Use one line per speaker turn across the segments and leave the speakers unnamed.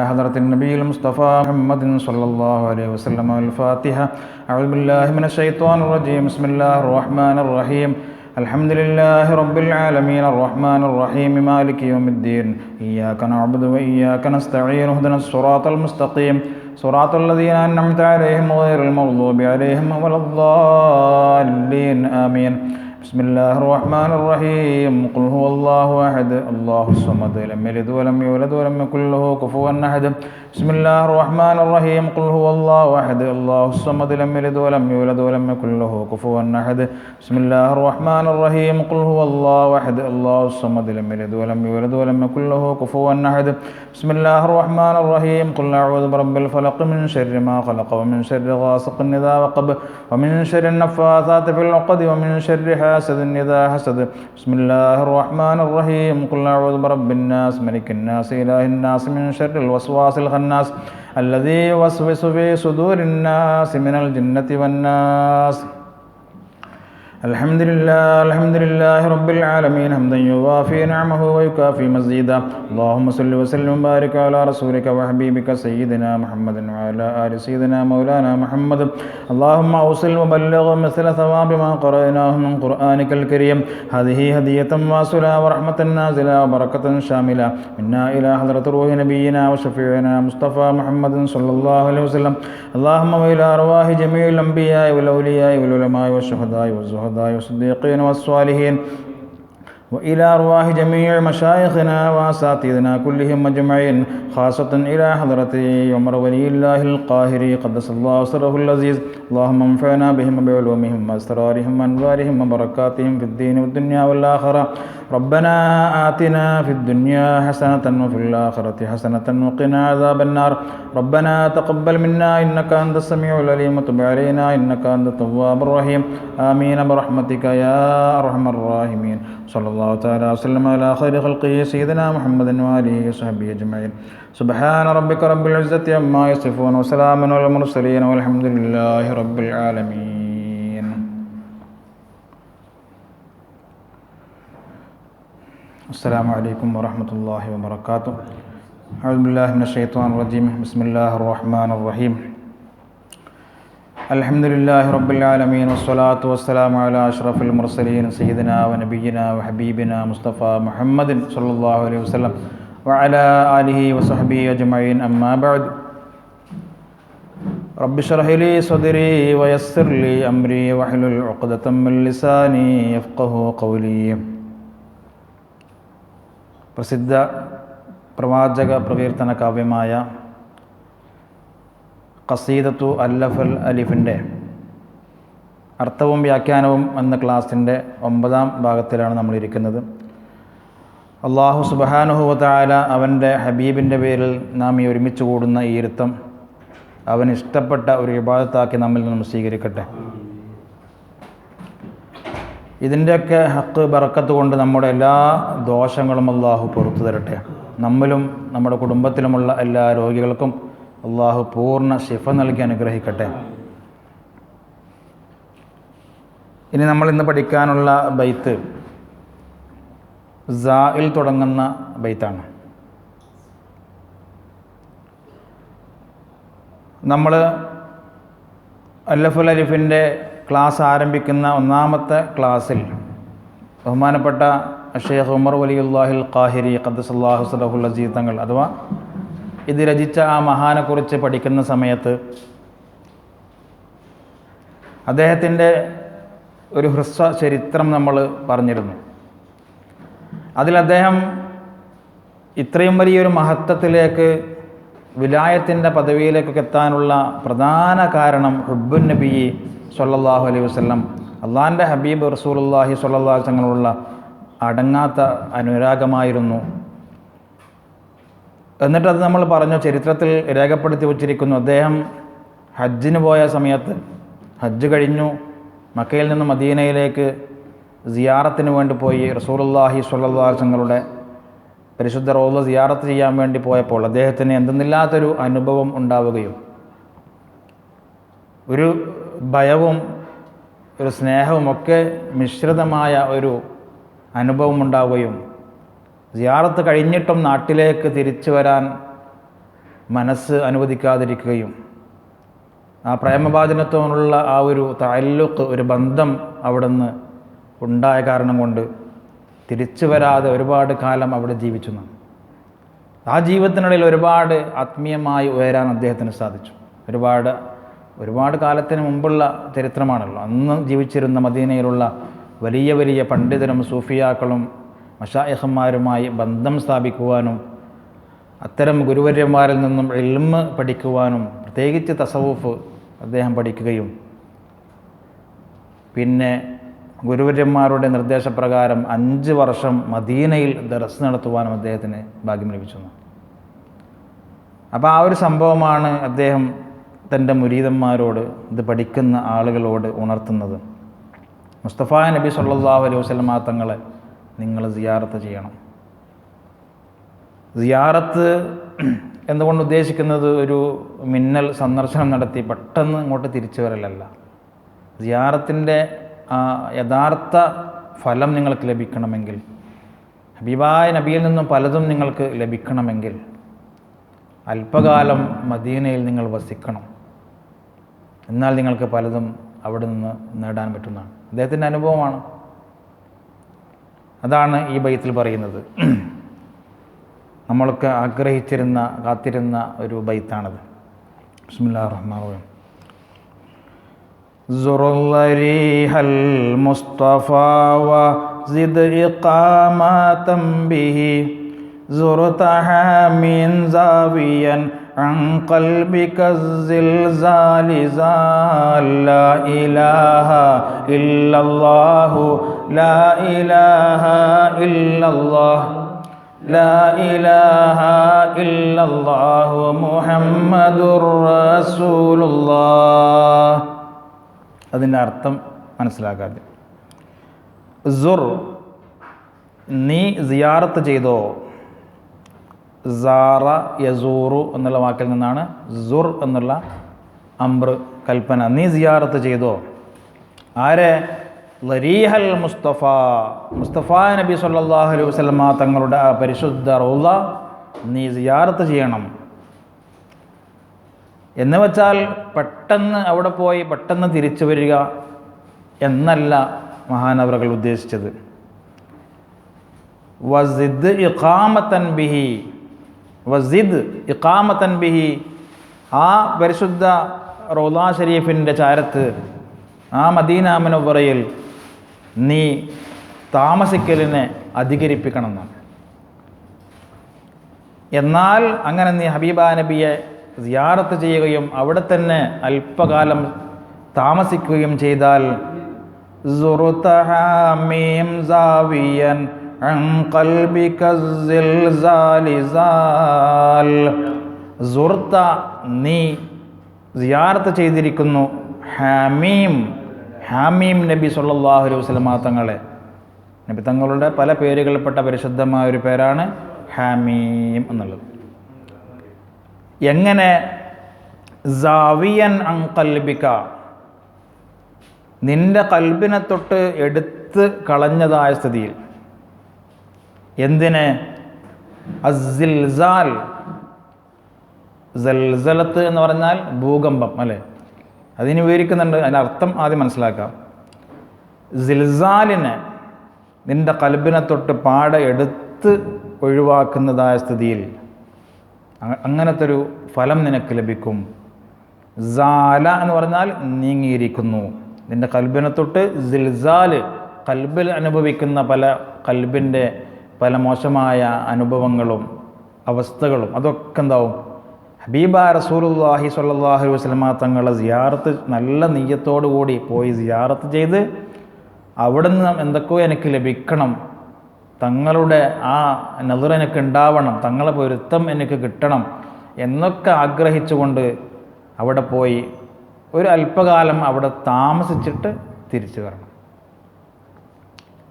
حضرة النبي المصطفى محمد صلى الله عليه وسلم. الفاتحة. أعوذ بالله من الشيطان الرجيم. بسم الله الرحمن الرحيم. الحمد لله رب العالمين الرحمن الرحيم مالك يوم الدين. إياك نعبد وإياك نستعين. اهدنا الصراط المستقيم صراط الذين أنعمت عليهم غير المغضوب عليهم ولا الضالين. آمين. بسم الله الرحمن الرحيم. قل هو الله أحد الله الصمد لم يلد ولم يولد ولم يكن له كفوا أحد. بسم الله الرحمن الرحيم. قل هو الله أحد الله الصمد لم يلد ولم يولد ولم يكن له كفوا أحد. بسم الله الرحمن الرحيم. قل هو الله أحد الله الصمد لم يلد ولم يولد ولم يكن له كفوا أحد. بسم الله الرحمن الرحيم. قل أعوذ برب الفلق من شر ما خلق ومن شر غاسق إذا وقب ومن شر النفاثات في العقد ومن شر حاسد إذا حسد. بسم الله الرحمن الرحيم. قل أعوذ برب الناس ملك الناس إله الناس من شر الوسواس الخناس الذي يوسوس في صدور الناس من الجنة والناس. الحمد لله رب العالمين حمدا يوافي نعمه ويكافي مزيدا. اللهم صل وسلم وبارك على رسولك وحبيبك سيدنا محمد وعلى آل سيدنا مولانا محمد. اللهم أوصل وبلغ مثل ثواب ما قرأناه من قرآنك الكريم. هذه هدية واصلة ورحمة نازلة وبركة شاملة منا إلى حضرة روح نبينا وشفيعنا مصطفى محمد صلى الله عليه وسلم. اللهم وإلى أرواح جميع الأنبياء والأولياء والعلماء والشهداء والزهداء والصديقين والصالحين وإلى أرواح جميع مشايخنا وأساتذتنا كلهم أجمعين، خاصة إلى حضرة عمر ولي الله القاهري قدس الله سره العزيز. اللهم انفعنا بهم بعلومهم وأسرارهم وأنوارهم وبركاتهم في الدين والدنيا والآخرة. ربنا آتنا في الدنيا حسنة وفي الآخرة حسنة وقنا عذاب النار. ربنا تقبل منا إنك أنت السميع العليم وتب علينا إنك أنت التواب الرحيم. آمين برحمتك يا أرحم الراحمين. صلى الله تعالى وسلم على خير خلقه سيدنا محمد وآله وصحبه أجمعين. سبحان ربك رب العزة عما يصفون وسلام على المرسلين والحمد لله رب العالمين. السلام عليكم ورحمة الله وبركاته. أعوذ بالله من الشيطان الرجيم. بسم الله الرحمن الرحيم. الحمد لله رب العالمين والصلاة والسلام على أشرف المرسلين سيدنا ونبينا وحبيبنا مصطفى محمد صلى الله عليه وسلم وعلى آله وصحبه أجمعين. أما بعد. رب اشرح لي صدري ويسر لي أمري واحلل عقدة من لساني يفقهوا قولي. പ്രസിദ്ധ പ്രവാചക പ്രകീർത്തന കാവ്യമായ ഖസീദത്തു അല്ലഫൽ അലിഫിൻ്റെ അർത്ഥവും വ്യാഖ്യാനവും എന്ന ക്ലാസിൻ്റെ 9ാം ഭാഗത്തിലാണ് നമ്മളിരിക്കുന്നത്. അള്ളാഹു സുബ്ഹാനഹു വ തആല അവൻ്റെ ഹബീബിൻ്റെ പേരിൽ നാം ഈ ഒരുമിച്ച് കൂടുന്ന ഈ ഇരുത്തം അവൻ ഇഷ്ടപ്പെട്ട ഒരു ഇബാദത്താക്കി നമ്മിൽ നിന്നും സ്വീകരിക്കട്ടെ. ഇതിൻ്റെയൊക്കെ ഹക്ക് ബറക്കത്ത് കൊണ്ട് നമ്മുടെ എല്ലാ ദോഷങ്ങളും അള്ളാഹു പുറത്തു തരട്ടെ. നമ്മിലും നമ്മുടെ കുടുംബത്തിലുമുള്ള എല്ലാ രോഗികൾക്കും അള്ളാഹു പൂർണ്ണ ശിഫ നൽകി അനുഗ്രഹിക്കട്ടെ. ഇനി നമ്മൾ ഇന്ന് പഠിക്കാനുള്ള ബൈത്ത് സായിൽ തുടങ്ങുന്ന ബൈത്താണ്. നമ്മൾ അല്ലഫുൽ അലിഫിൻ്റെ ക്ലാസ് ആരംഭിക്കുന്ന 1ാമത്തെ ക്ലാസ്സിൽ ബഹുമാനപ്പെട്ട ഷെയ്ഖ് ഉമർ വലിയുല്ലാഹിൽ ഖാഹിരി ഖദ്ദസല്ലാഹു സറഹുൽ അസീസ് തങ്ങൾ അഥവാ ഇത് രചിച്ച ആ മഹാനെക്കുറിച്ച് പഠിക്കുന്ന സമയത്ത് അദ്ദേഹത്തിൻ്റെ ഒരു ഹ്രസ്വ ചരിത്രം നമ്മൾ പറഞ്ഞിരുന്നു. അതിൽ അദ്ദേഹം ഇത്രയും വലിയൊരു മഹത്വത്തിലേക്ക് വിലായത്തിൻ്റെ പദവിയിലേക്കൊക്കെ എത്താനുള്ള പ്രധാന കാരണം ഹുബ്ബുൻ നബി സ്വല്ലല്ലാഹു അലൈഹി വസല്ലം അള്ളാഹിൻ്റെ ഹബീബ് റസൂലുള്ളാഹി സ്വല്ലല്ലാഹു അലൈഹി വസല്ലമയോടുള്ള അടങ്ങാത്ത അനുരാഗമായിരുന്നു. എന്നിട്ടത് നമ്മൾ പറഞ്ഞു, ചരിത്രത്തിൽ രേഖപ്പെടുത്തി വച്ചിരിക്കുന്നു. അദ്ദേഹം ഹജ്ജിന് പോയ സമയത്ത് ഹജ്ജ് കഴിഞ്ഞു മക്കയിൽ നിന്ന് മദീനയിലേക്ക് സിയാറത്തിന് വേണ്ടി പോയി റസൂലുള്ളാഹി സ്വല്ലല്ലാഹു അലൈഹി വസല്ലമയുടെ പരിശുദ്ധ റൗള സിയാറത്ത് ചെയ്യാൻ വേണ്ടി പോയപ്പോൾ അദ്ദേഹത്തിന് എന്തെന്നില്ലാത്തൊരു അനുഭവം ഉണ്ടാവുകയും ഒരു ഭയവും ഒരു സ്നേഹവുമൊക്കെ മിശ്രിതമായ ഒരു അനുഭവം ഉണ്ടാവുകയും സിയാറത്ത് കഴിഞ്ഞിട്ടും നാട്ടിലേക്ക് തിരിച്ചു വരാൻ മനസ്സ് അനുവദിക്കാതിരിക്കുകയും ആ പ്രേമഭാജനത്തോടുള്ള ആ ഒരു തഅല്ലുഖ്, ഒരു ബന്ധം അവിടുന്ന് ഉണ്ടായ കാരണം കൊണ്ട് തിരിച്ചു വരാതെ ഒരുപാട് കാലം അവിടെ ജീവിച്ചു. ആ ജീവിതത്തിനിടയിൽ ഒരുപാട് ആത്മീയമായി ഉയരാൻ അദ്ദേഹത്തിന് സാധിച്ചു. ഒരുപാട് കാലത്തിന് മുമ്പുള്ള ചരിത്രമാണല്ലോ. അന്ന് ജീവിച്ചിരുന്ന മദീനയിലുള്ള വലിയ വലിയ പണ്ഡിതരും സൂഫിയാക്കളും മശായിഖന്മാരുമായി ബന്ധം സ്ഥാപിക്കുവാനും അത്തരം ഗുരുവര്യന്മാരിൽ നിന്നും ഇൽമ് പഠിക്കുവാനും പ്രത്യേകിച്ച് തസവുഫ് അദ്ദേഹം പഠിക്കുകയും പിന്നെ ഗുരുവര്യന്മാരുടെ നിർദ്ദേശപ്രകാരം 5 വർഷം മദീനയിൽ ദർസ് നടത്തുവാനും അദ്ദേഹത്തിന് ഭാഗ്യം ലഭിച്ചു. അപ്പോൾ ആ ഒരു സംഭവമാണ് അദ്ദേഹം തൻ്റെ മുരീദന്മാരോട്, ഇത് പഠിക്കുന്ന ആളുകളോട് ഉണർത്തുന്നത്. മുസ്തഫ നബി സല്ലല്ലാഹു അലൈഹി വസല്ലം തങ്ങളെ നിങ്ങൾ സിയാറത്ത് ചെയ്യണം. സിയാറത്ത് എന്തുകൊണ്ട് ഉദ്ദേശിക്കുന്നത് ഒരു മിന്നൽ സന്ദർശനം നടത്തി പെട്ടെന്ന് ഇങ്ങോട്ട് തിരിച്ചു വരലല്ല. സിയാറത്തിൻ്റെ യഥാർത്ഥ ഫലം നിങ്ങൾക്ക് ലഭിക്കണമെങ്കിൽ, ഹബീബായ നബിയിൽ നിന്നും പലതും നിങ്ങൾക്ക് ലഭിക്കണമെങ്കിൽ അല്പകാലം മദീനയിൽ നിങ്ങൾ വസിക്കണം. എന്നാൽ നിങ്ങൾക്ക് പലതും അവിടെ നിന്ന് നേടാൻ പറ്റുന്നതാണ്. അദ്ദേഹത്തിൻ്റെ അനുഭവമാണ്. അതാണ് ഈ ബൈത്തിൽ പറയുന്നത്. നമ്മളൊക്കെ ആഗ്രഹിച്ചിരുന്ന, കാത്തിരുന്ന ഒരു ബൈത്താണത്. ബിസ്മില്ലാഹിർ റഹ്മാനിർ റഹീം. സുറുല്ലരിഹൽ മുസ്തഫ വസിദ് ഇഖാമതൻ ബിഹി സുർതഹമിൻ സാവിയൻ അൻ ഖൽബിക സിൽസാലി സാൽ ലാ ഇലാഹ ഇല്ലല്ലാഹു ലാ ഇലാഹ ഇല്ലല്ലാഹ് ലാ ഇലാഹ ഇല്ലല്ലാഹു മുഹമ്മദുർ റസൂലുള്ളാഹ്. അതിൻ്റെ അർത്ഥം മനസ്സിലാക്കാതെ, സുർ നീ സിയാറത്ത് ചെയ്തോ. സാറ യസൂറു എന്നുള്ള വാക്കിൽ നിന്നാണ് സുർ എന്നുള്ള അംർ, കൽപ്പന. നീ സിയാറത്ത് ചെയ്തോ. ആരെ? ലരീഹൽ മുസ്തഫ, മുസ്തഫ നബി സല്ലല്ലാഹു അലൈഹി വസല്ലം തങ്ങളുടെ ആ പരിശുദ്ധ റൗള നീ സിയാറത്ത് ചെയ്യണം. എന്ന് വെച്ചാൽ പെട്ടെന്ന് അവിടെ പോയി പെട്ടെന്ന് തിരിച്ചു വരിക എന്നല്ല മഹാനവറുകൾ ഉദ്ദേശിച്ചത്. വസിദ് ഇഖാമതൻ ബിഹി, വസിദ് ഇഖാമതൻ ബിഹി, ആ പരിശുദ്ധ റൗള ഷരീഫിൻ്റെ ചാരത്ത്, ആ മദീന മുനവ്വറയിൽ നീ താമസിക്കലിനെ അധികരിപ്പിക്കണം എന്നാണ്. എന്നാൽ അങ്ങനെ നീ ഹബീബ നബിയെ സിയാറത്ത് ചെയ്യുകയും അവിടെ തന്നെ അല്പകാലം താമസിക്കുകയും ചെയ്താൽ സുറുതഹമീം സാവിയൻ അൻ ഖൽബിക സിൽസാലി സാൽ. സുർത നീ സിയാറത്ത് ചെയ്തിരിക്കുന്നു ഹാമീം, ഹാമീം നബി സല്ലല്ലാഹു അലൈഹി വസല്ലം തങ്ങളെ. നബി തങ്ങളുടെ പല പേരുകളിൽപ്പെട്ട പരിശുദ്ധമായ ഒരു പേരാണ് ഹാമീം എന്നുള്ളത്. എങ്ങനെ? സാവിയൻ അൻ ഖൽബിക, നിന്റെ കൽബിനെ തൊട്ട് എടുത്ത് കളഞ്ഞതായ സ്ഥിതിയിൽ. എന്തിനെ? അസ്സിൽസാൽ, സൽസലത്ത് എന്ന് പറഞ്ഞാൽ ഭൂകമ്പം അല്ലേ? അതിന് വിവരിക്കുന്നുണ്ട്. അതിൻ്റെ അർത്ഥം ആദ്യം മനസ്സിലാക്കാം. സിൽസാലിനെ നിന്റെ കൽബിനെ തൊട്ട് പാടെ എടുത്ത് ഒഴിവാക്കുന്നതായ സ്ഥിതിയിൽ അങ്ങനത്തെ ഒരു ഫലം നിനക്ക് ലഭിക്കും. സാല എന്ന് പറഞ്ഞാൽ നീങ്ങിയിരിക്കുന്നു. നിന്റെ കൽബിനെ തൊട്ട് സിൽസാല്, കൽബിൽ അനുഭവിക്കുന്ന കൽബിൻ്റെ പല മോശമായ അനുഭവങ്ങളും അവസ്ഥകളും അതൊക്കെ എന്താവും? ഹബീബ റസൂലുള്ളാഹി സ്വല്ലല്ലാഹു അലൈഹി വസല്ലം തങ്ങളെ സിയാറത്ത് നല്ല നിയ്യത്തോടു കൂടി പോയി സിയാറത്ത് ചെയ്ത് അവിടുന്ന് എന്തൊക്കെയോ എനിക്ക് ലഭിക്കണം, തങ്ങളുടെ ആ നദർ എനിക്ക് ഉണ്ടാവണം, തങ്ങളെ പൊരുത്തം എനിക്ക് കിട്ടണം എന്നൊക്കെ ആഗ്രഹിച്ചുകൊണ്ട് അവിടെ പോയി ഒരു അല്പകാലം അവിടെ താമസിച്ചിട്ട് തിരിച്ചു വരണം.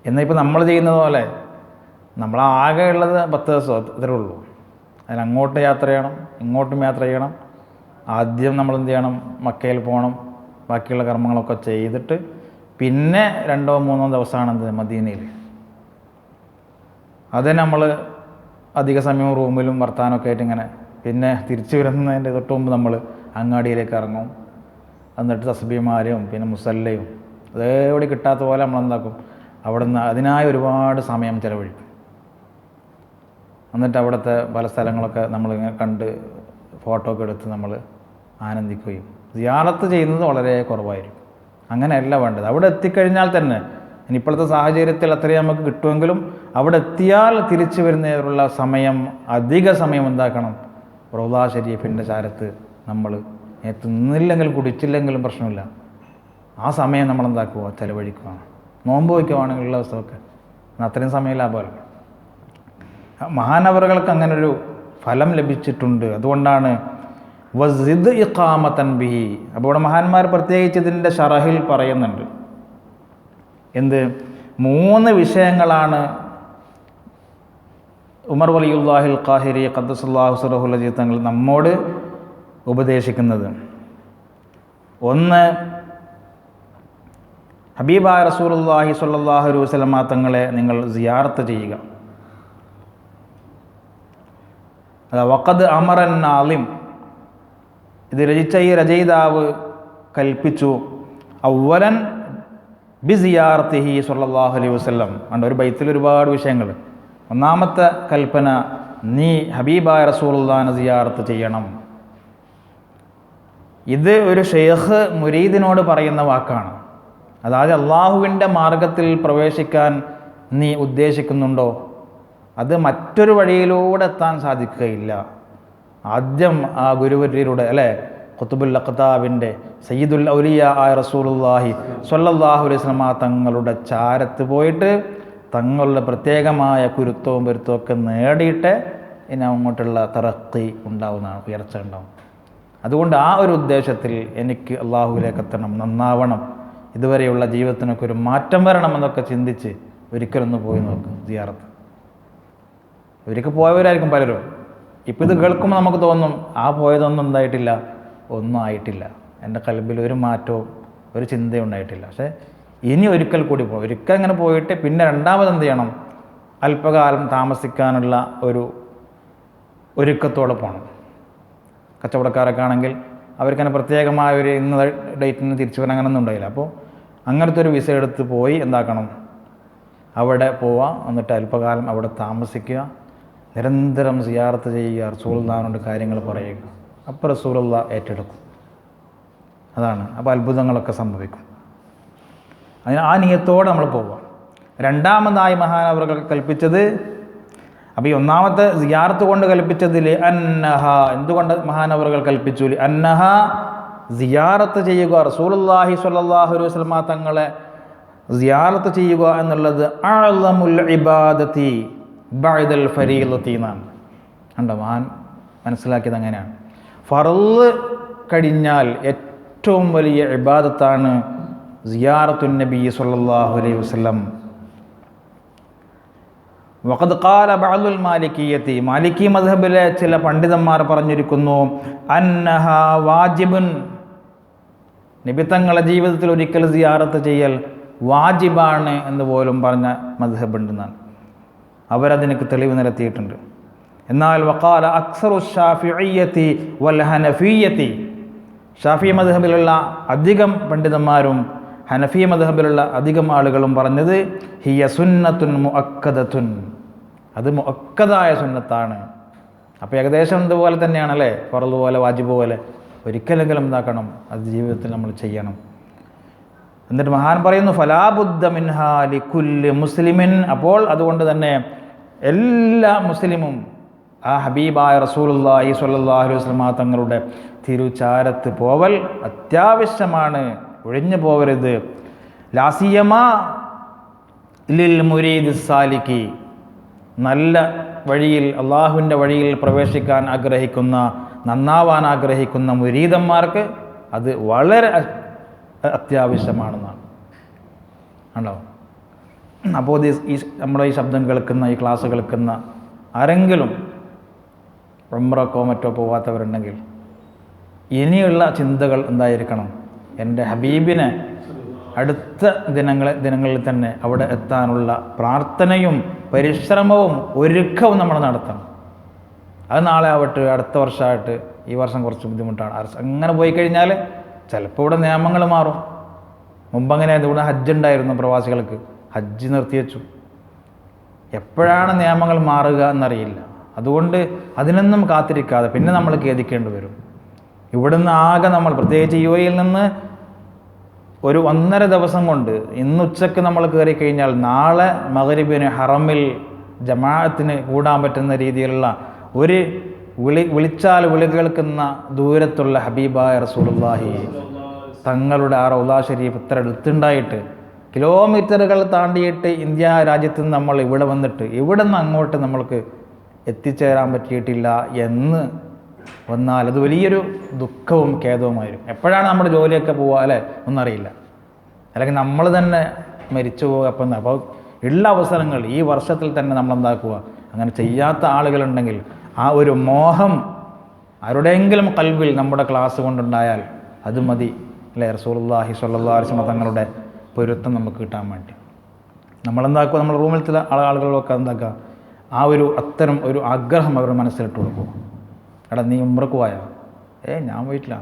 എന്നിപ്പോൾ നമ്മൾ ചെയ്യുന്നത് പോലെ നമ്മളാകെ ഉള്ളത് 10 ദിവസം അത്രേ ഉള്ളൂ. അതിനങ്ങോട്ട് യാത്ര ചെയ്യണം, ഇങ്ങോട്ടും യാത്ര ചെയ്യണം. ആദ്യം നമ്മൾ എന്ത് ചെയ്യണം? മക്കയിൽ പോകണം, ബാക്കിയുള്ള കർമ്മങ്ങളൊക്കെ ചെയ്തിട്ട് പിന്നെ 2-3 ദിവസമാണെന്ത് മദീനയിൽ. അത് നമ്മൾ അധിക സമയം റൂമിലും വർത്താനമൊക്കെ ആയിട്ട് ഇങ്ങനെ പിന്നെ തിരിച്ചു വരുന്നതിൻ്റെ തൊട്ട് മുമ്പ് നമ്മൾ അങ്ങാടിയിലേക്ക് ഇറങ്ങും. എന്നിട്ട് തസ്ബീഹുമാലയും പിന്നെ മുസല്ലയും അതേപടി കിട്ടാത്ത പോലെ നമ്മളെന്താക്കും, അവിടെ നിന്ന് അതിനായി ഒരുപാട് സമയം ചിലവഴിക്കും. എന്നിട്ട് അവിടുത്തെ പല സ്ഥലങ്ങളൊക്കെ നമ്മളിങ്ങനെ കണ്ട് ഫോട്ടോ ഒക്കെ എടുത്ത് നമ്മൾ ആനന്ദിക്കുകയും സിയാറത്ത് ചെയ്യുന്നത് വളരെ കുറവായിരിക്കും. അങ്ങനെയല്ല വേണ്ടത്. അവിടെ എത്തിക്കഴിഞ്ഞാൽ തന്നെ ഇനി ഇപ്പോഴത്തെ സാഹചര്യത്തിൽ അത്രയും നമുക്ക് കിട്ടുമെങ്കിലും അവിടെ എത്തിയാൽ തിരിച്ചു വരുന്നതിനുള്ള സമയം, അധിക സമയം എന്താക്കണം, റൗള ഷരീഫിൻ്റെ ചാരത്ത് നമ്മൾ തിന്നില്ലെങ്കിലും കുടിച്ചില്ലെങ്കിലും പ്രശ്നമില്ല, ആ സമയം നമ്മളെന്താക്കുക, ചിലവഴിക്കുകയാണ്. നോമ്പ് വയ്ക്കുവാണെങ്കിലുള്ള അവസ്ഥയൊക്കെ അത്രയും സമയം ലാഭമല്ല. മഹാനവറുകൾക്ക് അങ്ങനൊരു ഫലം ലഭിച്ചിട്ടുണ്ട്. അതുകൊണ്ടാണ് വസിദ് ഇഖാമത്തൻ ബിഹി. അപ്പോൾ ഇവിടെ മഹാന്മാർ പ്രത്യേകിച്ച് ഇതിൻ്റെ ഷറഹിൽ പറയുന്നുണ്ട്. എന്ത് 3 വിഷയങ്ങളാണ് ഉമർ വലിയുല്ലാഹിൽ ഖാഹിരി ഖദ്ദസല്ലാഹു സിറഹുൽ അസീസ് തങ്ങൾ നമ്മോട് ഉപദേശിക്കുന്നത്. ഒന്ന്, ഹബീബായ റസൂലുള്ളാഹി സ്വല്ലല്ലാഹു അലൈഹി വസല്ലമ തങ്ങളെ നിങ്ങൾ സിയാറത്ത് ചെയ്യുക. വഖദ് അമറൻ നാളിം, ഇത് രചിച്ച ഈ രചയിതാവ് കൽപ്പിച്ചു, അവലൻ ബി സിയാറത്തിഹി സ്വല്ലല്ലാഹു അലൈഹി വസല്ലം. ഉണ്ട് ഒരു ബൈത്തിൽ ഒരുപാട് വിഷയങ്ങൾ. ഒന്നാമത്തെ കൽപ്പന, നീ ഹബീബായ റസൂലുള്ളാഹിനെ സിയാറത്ത് ചെയ്യണം. ഇത് ഒരു ഷെയ്ഖ് മുരീദിനോട് പറയുന്ന വാക്കാണ്. അതായത് അള്ളാഹുവിൻ്റെ മാർഗത്തിൽ പ്രവേശിക്കാൻ നീ ഉദ്ദേശിക്കുന്നുണ്ടോ, അത് മറ്റൊരു വഴിയിലൂടെ എത്താൻ സാധിക്കുകയില്ല. ആദ്യം ആ ഗുരുവര്യരുടെ അല്ലേ ഖുതുബുൽ അഖ്താബിൻ്റെ സയ്യിദുൽ ഔലിയ ആയ റസൂലുള്ളാഹി സ്വല്ലല്ലാഹു അലൈഹി വസല്ലമ തങ്ങളുടെ ചാരത്ത് പോയിട്ട് തങ്ങളുടെ പ്രത്യേകമായ കുരുത്തവും പൊരുത്തവും ഒക്കെ നേടിയിട്ട് ഇനി അങ്ങോട്ടുള്ള തറക്കി ഉണ്ടാവുന്നതാണ്, ഉയർച്ച ഉണ്ടാവും. അതുകൊണ്ട് ആ ഒരു ഉദ്ദേശത്തിൽ എനിക്ക് അള്ളാഹുവിലേക്ക് എത്തണം, നന്നാവണം, ഇതുവരെയുള്ള ജീവിതത്തിനൊക്കെ ഒരു മാറ്റം വരണമെന്നൊക്കെ ചിന്തിച്ച് ഒരിക്കലൊന്ന് പോയി നോക്കും സിയാറത്ത്. ഒരിക്കൽ പോയവരായിരിക്കും പലരും. ഇപ്പം ഇത് കേൾക്കുമ്പോൾ നമുക്ക് തോന്നും ആ പോയതൊന്നും എന്തായിട്ടില്ല, ഒന്നും ആയിട്ടില്ല, എൻ്റെ കൽബിൽ ഒരു മാറ്റവും ഒരു ചിന്തയും ഉണ്ടായിട്ടില്ല. പക്ഷേ ഇനി ഒരിക്കൽ കൂടി പോകും. ഒരിക്കൽ അങ്ങനെ പോയിട്ട് പിന്നെ രണ്ടാമത് എന്ത് ചെയ്യണം, അല്പകാലം താമസിക്കാനുള്ള ഒരു ഒരുക്കത്തോടെ പോകണം. കച്ചവടക്കാരൊക്കെ ആണെങ്കിൽ അവർക്കങ്ങനെ പ്രത്യേകമായ ഒരു ഇന്ന ഡേറ്റിന് തിരിച്ചു വരാൻ അങ്ങനെയൊന്നും ഉണ്ടായില്ല. അപ്പോൾ അങ്ങനത്തെ ഒരു വിസ എടുത്ത് പോയി എന്താക്കണം, അവിടെ പോവുക, എന്നിട്ട് അല്പകാലം അവിടെ താമസിക്കുക, നിരന്തരം സിയാറത്ത് ചെയ്യുക, റസൂലുള്ളാഹിനോട് കാര്യങ്ങൾ പറയുക. അപ്പോൾ റസൂലുള്ള ഏറ്റെടുക്കും. അതാണ്. അപ്പോൾ അത്ഭുതങ്ങളൊക്കെ സംഭവിക്കും. അതിന് ആ നിയത്തോടെ നമ്മൾ പോവുക. രണ്ടാമതായി മഹാനവറുകൾ കൽപ്പിച്ചത്, അപ്പോൾ ഈ ഒന്നാമത്തെ സിയാറത്ത് കൊണ്ട് കൽപ്പിച്ചതിൽ അന്നഹ, എന്തുകൊണ്ട് മഹാനവറുകൾ കൽപ്പിച്ചു, അന്നഹ സിയാറത്ത് ചെയ്യുക, റസൂലുള്ളാഹി സ്വല്ലല്ലാഹു അലൈഹി വസല്ലമ തങ്ങളെ സിയാറത്ത് ചെയ്യുക എന്നുള്ളത് അഅ്ളമുൽ ഇബാദത്തി ബഅദൽ ഫരീളത്തി എന്നാണ്. കണ്ടോ, മഹാൻ മനസ്സിലാക്കിയത് അങ്ങനെയാണ്. ഫർള് കഴിഞ്ഞാൽ ഏറ്റവും വലിയ ഇബാദത്താണ് സിയാറത്തുൻ നബി സ്വല്ലല്ലാഹു അലൈഹി വസല്ലം. വഖദ് ഖാല ബഅദുൽ മാലിക്കിയ്യത്തി, മാലിക്കി മദ്ഹബിലെ ചില പണ്ഡിതന്മാർ പറഞ്ഞിരിക്കുന്നു, അന്നഹ വാജിബുൻ, നബി തങ്ങളുടെ ജീവിതത്തിൽ ഒരിക്കൽ സിയാറത്ത് ചെയ്യൽ വാജിബാണ് എന്ന് പോലും പറഞ്ഞ മദ്ഹബ് ഉണ്ടെന്നാണ്. അവരതിനൊക്കെ തെളിവ് നിരത്തിയിട്ടുണ്ട്. എന്നാൽ വഖാല അക്സറു ഷാഫിഇയ്യത്തി വൽ ഹനഫിയ്യത്തി, ഷാഫി മദ്ഹബിലുള്ള അധികം പണ്ഡിതന്മാരും ഹനഫി മദ്ഹബിലുള്ള അധികം ആളുകളും പറഞ്ഞത് ഹിയ സുന്നത്തുൻ മുഅക്കദത്തുൻ, അത് മുഅക്കദായ സുന്നത്താണ്. അപ്പോൾ ഏകദേശം ഇതുപോലെ തന്നെയാണല്ലേ, ഫർള് പോലെ വാജിബ് പോലെ ഒരിക്കലെങ്കിലും എന്താക്കണം, അത് ജീവിതത്തിൽ നമ്മൾ ചെയ്യണം. എന്നിട്ട് മഹാൻ പറയുന്നു, ഫലാബുദ്ദ മിൻഹാ ലികുല്ലി മുസ്ലിമിൻ, അപ്പോൾ അതുകൊണ്ട് തന്നെ എല്ലാ മുസ്ലിമും ആ ഹബീബായ റസൂലുള്ളാഹി സ്വല്ലല്ലാഹു അലൈഹി വസല്ലമ തങ്ങളുടെ തിരുചാരത്ത് പോവൽ അത്യാവശ്യമാണ്, ഒഴിഞ്ഞു പോവരുത്. ലാസിയമാ ലിൽ മുരീദ് സാലിക്കി, നല്ല വഴിയിൽ അള്ളാഹുവിൻ്റെ വഴിയിൽ പ്രവേശിക്കാൻ ആഗ്രഹിക്കുന്ന, നന്നാവാൻ ആഗ്രഹിക്കുന്ന മുരീദന്മാർക്ക് അത് വളരെ അത്യാവശ്യമാണെന്നാണ്. ഉണ്ടോ? അപ്പോൾ ഈ നമ്മുടെ ഈ ശബ്ദം കേൾക്കുന്ന, ഈ ക്ലാസ് കേൾക്കുന്ന ആരെങ്കിലും ഉംറക്കോ മറ്റോ പോകാത്തവരുണ്ടെങ്കിൽ ഇനിയുള്ള ചിന്തകൾ എന്തായിരിക്കണം, എൻ്റെ ഹബീബിനെ അടുത്ത ദിനങ്ങളിൽ തന്നെ അവിടെ എത്താനുള്ള പ്രാർത്ഥനയും പരിശ്രമവും ഒരുക്കവും നമ്മൾ നടത്തണം. അത് നാളെ ആവട്ടെ, അടുത്ത വർഷമായിട്ട്, ഈ വർഷം കുറച്ച് ബുദ്ധിമുട്ടാണ്. അങ്ങനെ പോയി കഴിഞ്ഞാൽ ചിലപ്പോൾ ഇവിടെ നിയമങ്ങൾ മാറും. മുമ്പങ്ങനെ ഇവിടെ ഹജ്ജ് ഉണ്ടായിരുന്നു പ്രവാസികൾക്ക്, ഹജ്ജ് നിർത്തിവെച്ചു. എപ്പോഴാണ് നിയമങ്ങൾ മാറുക എന്നറിയില്ല. അതുകൊണ്ട് അതിനൊന്നും കാത്തിരിക്കാതെ പിന്നെ നമ്മൾ ഖേദിക്കേണ്ടി വരും. ഇവിടുന്ന് ആകെ നമ്മൾ പ്രത്യേകിച്ച് UAE നിന്ന് ഒരു 1.5 ദിവസം കൊണ്ട് ഇന്ന് ഉച്ചയ്ക്ക് നമ്മൾ കയറി കഴിഞ്ഞാൽ നാളെ മഗ്രിബിന് ഹറമിൽ ജമാഅത്തിന് കൂടാൻ പറ്റുന്ന രീതിയിലുള്ള ഒരു വിളിച്ചാൽ വിളി കേൾക്കുന്ന ദൂരത്തുള്ള ഹബീബായ റസൂലുള്ളാഹി തങ്ങളുടെ ആ റൗള ഷരീഫ് ഇത്ര അടുത്തുണ്ടായിട്ട് കിലോമീറ്ററുകൾ താണ്ടിയിട്ട് ഇന്ത്യ രാജ്യത്ത് നിന്ന് നമ്മൾ ഇവിടെ വന്നിട്ട് ഇവിടെ നിന്ന് അങ്ങോട്ട് നമ്മൾക്ക് എത്തിച്ചേരാൻ പറ്റിയിട്ടില്ല എന്ന് വന്നാൽ അത് വലിയൊരു ദുഃഖവും ഖേദവുമായിരുന്നു. എപ്പോഴാണ് നമ്മുടെ ജോലിയൊക്കെ പോവുക അല്ലേ ഒന്നറിയില്ല, അല്ലെങ്കിൽ നമ്മൾ തന്നെ മരിച്ചു പോകുക. അപ്പോൾ ഉള്ള അവസരങ്ങൾ ഈ വർഷത്തിൽ തന്നെ നമ്മൾ എന്താക്കുക, അങ്ങനെ ചെയ്യാത്ത ആളുകളുണ്ടെങ്കിൽ ആ ഒരു മോഹം ആരുടെയെങ്കിലും കൽബിൽ നമ്മുടെ ക്ലാസ് കൊണ്ടുണ്ടായാൽ അത് മതി അല്ലേ. റസൂലുള്ളാഹി സ്വല്ലല്ലാഹു അലൈഹി വസല്ലം തങ്ങളുടെ പൊരുത്തം നമുക്ക് കിട്ടാൻ വേണ്ടി നമ്മളെന്താക്കുക, നമ്മൾ റൂമിൽ ചില ആളുകളൊക്കെ എന്താക്കുക, ആ ഒരു അത്തരം ഒരു ആഗ്രഹം അവരുടെ മനസ്സിലിട്ട് കൊടുക്കുക. എടാ നീ ഉംറക്ക് പോയാ? ഞാൻ പോയിട്ടില്ല.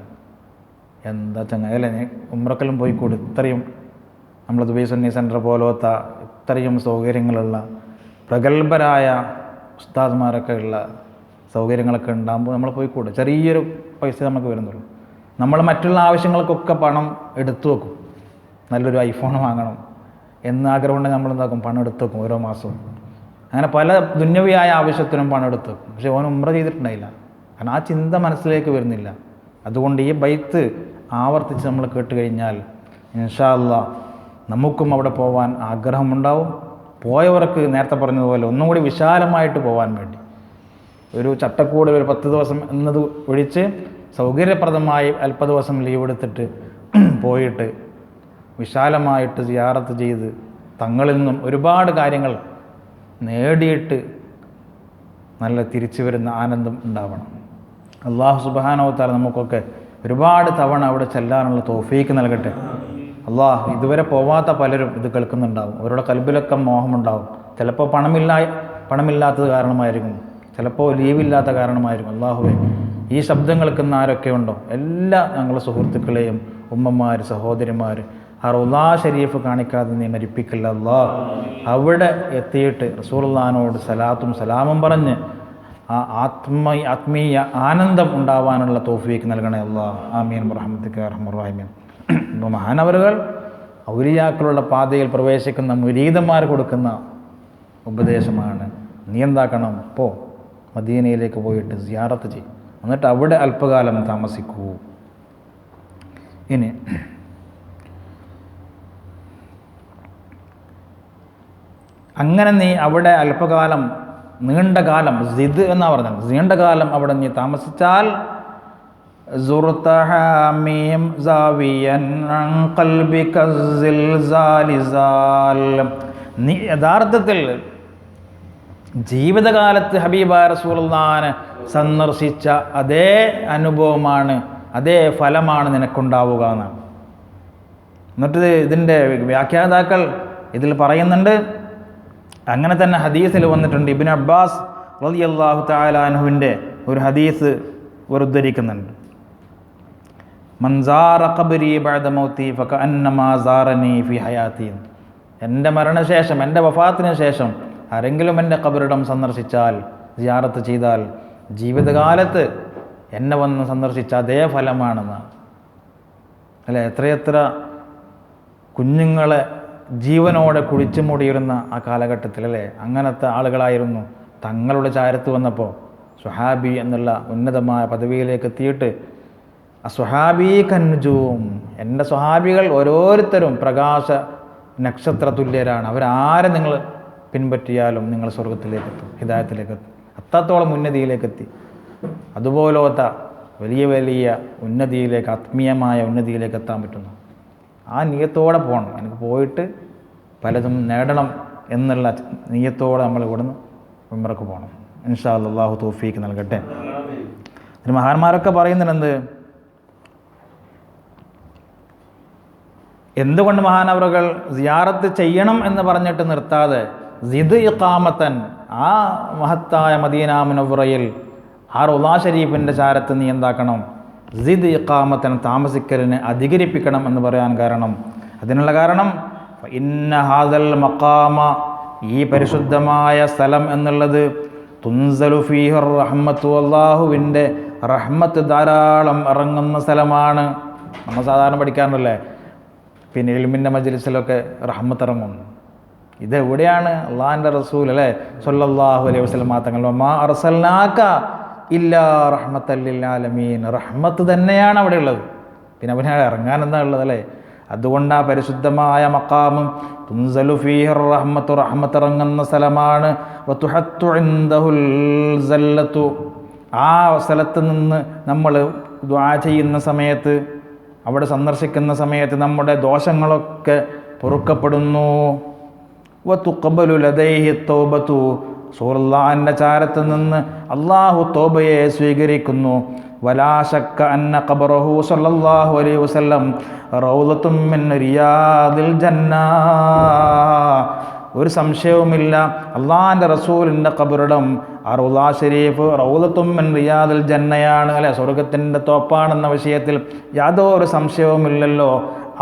എന്താ ചങ്ങായി അല്ലേ, നീ ഉംറക്കെല്ലാം പോയിക്കൂട്. ഇത്രയും നമ്മൾ ദുബൈ സുന്നി സെൻറ്റർ പോലത്തെ ഇത്രയും സൗകര്യങ്ങളുള്ള പ്രഗത്ഭരായ ഉസ്താദ്മാരൊക്കെ ഉള്ള സൗകര്യങ്ങളൊക്കെ ഉണ്ടാകുമ്പോൾ നമ്മൾ പോയിക്കൂട്. ചെറിയൊരു പൈസ നമുക്ക് വരുന്നുള്ളൂ. നമ്മൾ മറ്റുള്ള ആവശ്യങ്ങൾക്കൊക്കെ പണം എടുത്തു വെക്കും. നല്ലൊരു ഐഫോൺ വാങ്ങണം എന്ന് ആഗ്രഹമുണ്ടെങ്കിൽ നമ്മൾ എന്താക്കും, പണം എടുത്ത് വെക്കും ഓരോ മാസവും. അങ്ങനെ പല ദുന്യവിയായ ആവശ്യത്തിനും പണം എടുത്ത് വെക്കും. പക്ഷേ ഓൻ ഉംറ ചെയ്തിട്ടുണ്ടായില്ല, കാരണം ആ ചിന്ത മനസ്സിലേക്ക് വരുന്നില്ല. അതുകൊണ്ട് ഈ ബൈത്ത് ആവർത്തിച്ച് നമ്മൾ കേട്ട് കഴിഞ്ഞാൽ ഇൻഷാ അല്ലാഹ് നമുക്കും അവിടെ പോകാൻ ആഗ്രഹമുണ്ടാവും. പോയവർക്ക് നേരത്തെ പറഞ്ഞതുപോലെ ഒന്നും കൂടി വിശാലമായിട്ട് പോകാൻ വേണ്ടി ഒരു ചട്ടക്കൂട് ഒരു 10 ദിവസം എന്നത് ഒഴിച്ച് സൗകര്യപ്രദമായി അല്പ ദിവസം ലീവ് എടുത്തിട്ട് പോയിട്ട് വിശാലമായിട്ട് സിയാറത്ത് ചെയ്ത് തങ്ങളിൽ നിന്നും ഒരുപാട് കാര്യങ്ങൾ നേടിയിട്ട് നല്ല തിരിച്ചു വരുന്ന ആനന്ദം ഉണ്ടാവണം. അല്ലാഹു സുബ്ഹാനഹു വ തആല നമുക്കൊക്കെ ഒരുപാട് തവണ അവിടെ ചെല്ലാനുള്ള തൗഫീക്ക് നൽകട്ടെ. അല്ലാഹ് ഇതുവരെ പോവാത്ത പലരും ഇത് കേൾക്കുന്നുണ്ടാവും. അവരുടെ കൽബിലൊക്കെ മോഹമുണ്ടാവും. ചിലപ്പോൾ പണമില്ലാത്തത് കാരണമായിരിക്കും, ചിലപ്പോൾ ലീവില്ലാത്ത കാരണമായിരിക്കും. അല്ലാഹുവേ, ഈ ശബ്ദം കേൾക്കുന്ന ആരൊക്കെ ഉണ്ടോ എല്ലാ ഞങ്ങളുടെ സുഹൃത്തുക്കളെയും ഉമ്മമാർ സഹോദരിമാർ ആ റൗള ഷരീഫ് കാണിക്കാതെ നീ മരിപ്പിക്കില്ല അല്ലാഹ്. അവിടെ എത്തിയിട്ട് റസൂലുള്ളാഹിനോട് സലാത്തും സലാമും പറഞ്ഞ് ആ ആത്മീയ ആനന്ദം ഉണ്ടാവാനുള്ള തൗഫീക്ക് നൽകണേ അല്ലാഹ്. ആമീൻ ബിറഹ്മതിക യാ അർഹമർ റഹീമീൻ. ഇപ്പോൾ മഹാനവറുകൾ ഔലിയാക്കളുടെ പാതയിൽ പ്രവേശിക്കുന്ന മുരീദന്മാർ കൊടുക്കുന്ന ഉപദേശമാണ്, നീ എന്താക്കണം, പോ മദീനയിലേക്ക് പോയിട്ട് സിയാറത്ത് ചെയ്യും, എന്നിട്ട് അവിടെ അല്പകാലം താമസിക്കൂ. ഇനി അങ്ങനെ നീ അവിടെ അല്പകാലം, നീണ്ട കാലം, സിദ് എന്നാ പറഞ്ഞത്, നീണ്ട കാലം അവിടെ നീ താമസിച്ചാൽ നീ യഥാർത്ഥത്തിൽ ജീവിതകാലത്ത് ഹബീബായ റസൂലുള്ളാഹിനെ സന്ദർശിച്ച അതേ അനുഭവമാണ്, അതേ ഫലമാണ് നിനക്കുണ്ടാവുക എന്നാണ്. എന്നിട്ട് ഇതിൻ്റെ വ്യാഖ്യാതാക്കൾ ഇതിൽ പറയുന്നുണ്ട്, അങ്ങനെ തന്നെ ഹദീസിൽ വന്നിട്ടുണ്ട്. ഇബ്നു അബ്ബാസ് റളിയല്ലാഹു തആല അൻഹുവിൻ്റെ ഒരു ഹദീസ് ഉദ്ധരിക്കുന്നുണ്ട്. മൻ സാറ ഖബ്രി ബഅദ മൗതി ഫകഅന്നമാ സാറനി ഫി ഹയാതി. എൻ്റെ മരണശേഷം, എൻ്റെ വഫാത്തിന് ശേഷം ആരെങ്കിലും എൻ്റെ ഖബറിടം സന്ദർശിച്ചാൽ, സിയാറത്ത് ചെയ്താൽ, ജീവിതകാലത്ത് എന്നെ വന്ന് സന്ദർശിച്ച അതേ ഫലമാണെന്നാണ്. അല്ലേ, എത്രയെത്ര കുഞ്ഞുങ്ങളെ ജീവനോടെ കുഴിച്ചു മൂടിയിരുന്ന ആ കാലഘട്ടത്തിൽ അല്ലേ, അങ്ങനത്തെ ആളുകളായിരുന്നു. തങ്ങളുടെ ചാരത്ത് വന്നപ്പോൾ സ്വഹാബി എന്നുള്ള ഉന്നതമായ പദവിയിലേക്ക് എത്തിയിട്ട് സ്വഹാബി കന്നുജൂം, എൻ്റെ സ്വഹാബികൾ ഓരോരുത്തരും പ്രകാശ നക്ഷത്ര തുല്യരാണ്, അവരാരെ നിങ്ങൾ പിൻപറ്റിയാലും നിങ്ങൾ സ്വർഗത്തിലേക്കെത്തും, ഹിദായത്തിലേക്കെത്തും, അത്രത്തോളം ഉന്നതിയിലേക്കെത്തി. അതുപോലത്തെ വലിയ വലിയ ഉന്നതിയിലേക്ക്, ആത്മീയമായ ഉന്നതിയിലേക്ക് എത്താൻ പറ്റുന്നു. ആ നിയത്തോടെ പോകണം. എനിക്ക് പോയിട്ട് പലതും നേടണം എന്നുള്ള നിയത്തോടെ നമ്മൾ ഇവിടുന്ന് ഉംറക്ക് പോകണം. ഇൻഷാ അല്ലാഹു തൗഫീക്ക് നൽകട്ടെ. ഒരു മഹാന്മാരൊക്കെ പറയുന്നുണ്ട്, എന്തുകൊണ്ട് മഹാനവറുകൾ സിയാറത്ത് ചെയ്യണം എന്ന് പറഞ്ഞിട്ട് നിർത്താതെ സിദ് ഇഖാമത്തൻ, ആ മഹത്തായ മദീന മുനവ്വറയിൽ ആ റൗള ഷരീഫിൻ്റെ ചാരത്ത് നീ എന്താക്കണം? സിദ് ഇഖാമത്തൻ, താമസിക്കലിനെ അധികരിപ്പിക്കണം എന്ന് പറയാൻ കാരണം, അതിനുള്ള കാരണം ഇന്ന ഹാദൽ മഖാമ, ഈ പരിശുദ്ധമായ സ്ഥലം എന്നുള്ളത് തുൻസലു ഫീഹി റഹ്മത്തു, അല്ലാഹുവിൻ്റെ റഹ്മത്ത് ധാരാളം ഇറങ്ങുന്ന സ്ഥലമാണ്. നമ്മൾ സാധാരണ പഠിക്കാറുണ്ടല്ലേ, പിന്നെ ഇൽമിൻ്റെ മജ്ലിസിലൊക്കെ റഹ്മത്ത് ഇറങ്ങും. ഇതെവിടെയാണ്? അള്ളാഹിൻ്റെ റസൂൽ അല്ലേ സ്വല്ലല്ലാഹു അലൈഹി വസല്ലം തങ്ങൾ വമാ അർസൽനാക ഇല്ലാ റഹ്മത്തൽ ലിൽ ആലമീൻ, റഹ്മത്ത് തന്നെയാണ് അവിടെ ഉള്ളത്. പിന്നെ അവനെ ഇറങ്ങാൻ എന്താ ഉള്ളത് അല്ലേ? അതുകൊണ്ട് ആ പരിശുദ്ധമായ മഖാമും തുൻസലു ഫീഹി റഹ്മത്തു, റഹ്മത്ത് ഇറങ്ങുന്ന സ്ഥലമാണ്. വതുഹത്തു ഇൻദഹുൽ സല്ലത്തു, ആ സ്ഥലത്ത് നിന്ന് നമ്മൾ ദുആ ചെയ്യുന്ന സമയത്ത്, അവിടെ സന്ദർശിക്കുന്ന സമയത്ത് നമ്മുടെ ദോഷങ്ങളൊക്കെ പൊറുക്കപ്പെടുന്നു. വതുഖബലു ലദൈഹി തൗബതു, റസൂലുള്ളാഹിന്റെ ചാരത്ത് നിന്ന് അല്ലാഹു തൗബയെ സ്വീകരിക്കുന്നു. വലാ ശക്ക അന്ന ഖബറഹു സ്വല്ലല്ലാഹു അലൈഹി വസല്ലം റൗളത്തും മിൻ റിയാദിൽ ജന്ന, ഒരു സംശയവുമില്ല അള്ളാഹിൻ്റെ റസൂലിൻ്റെ ഖബറിടം ആ റൗള ഷരീഫ് റൗളത്തും മിൻ റിയാദിൽ ജന്നയാണ് അല്ലെ, സ്വർഗത്തിൻ്റെ തോപ്പാണെന്ന വിഷയത്തിൽ യാതൊരു സംശയവുമില്ലല്ലോ.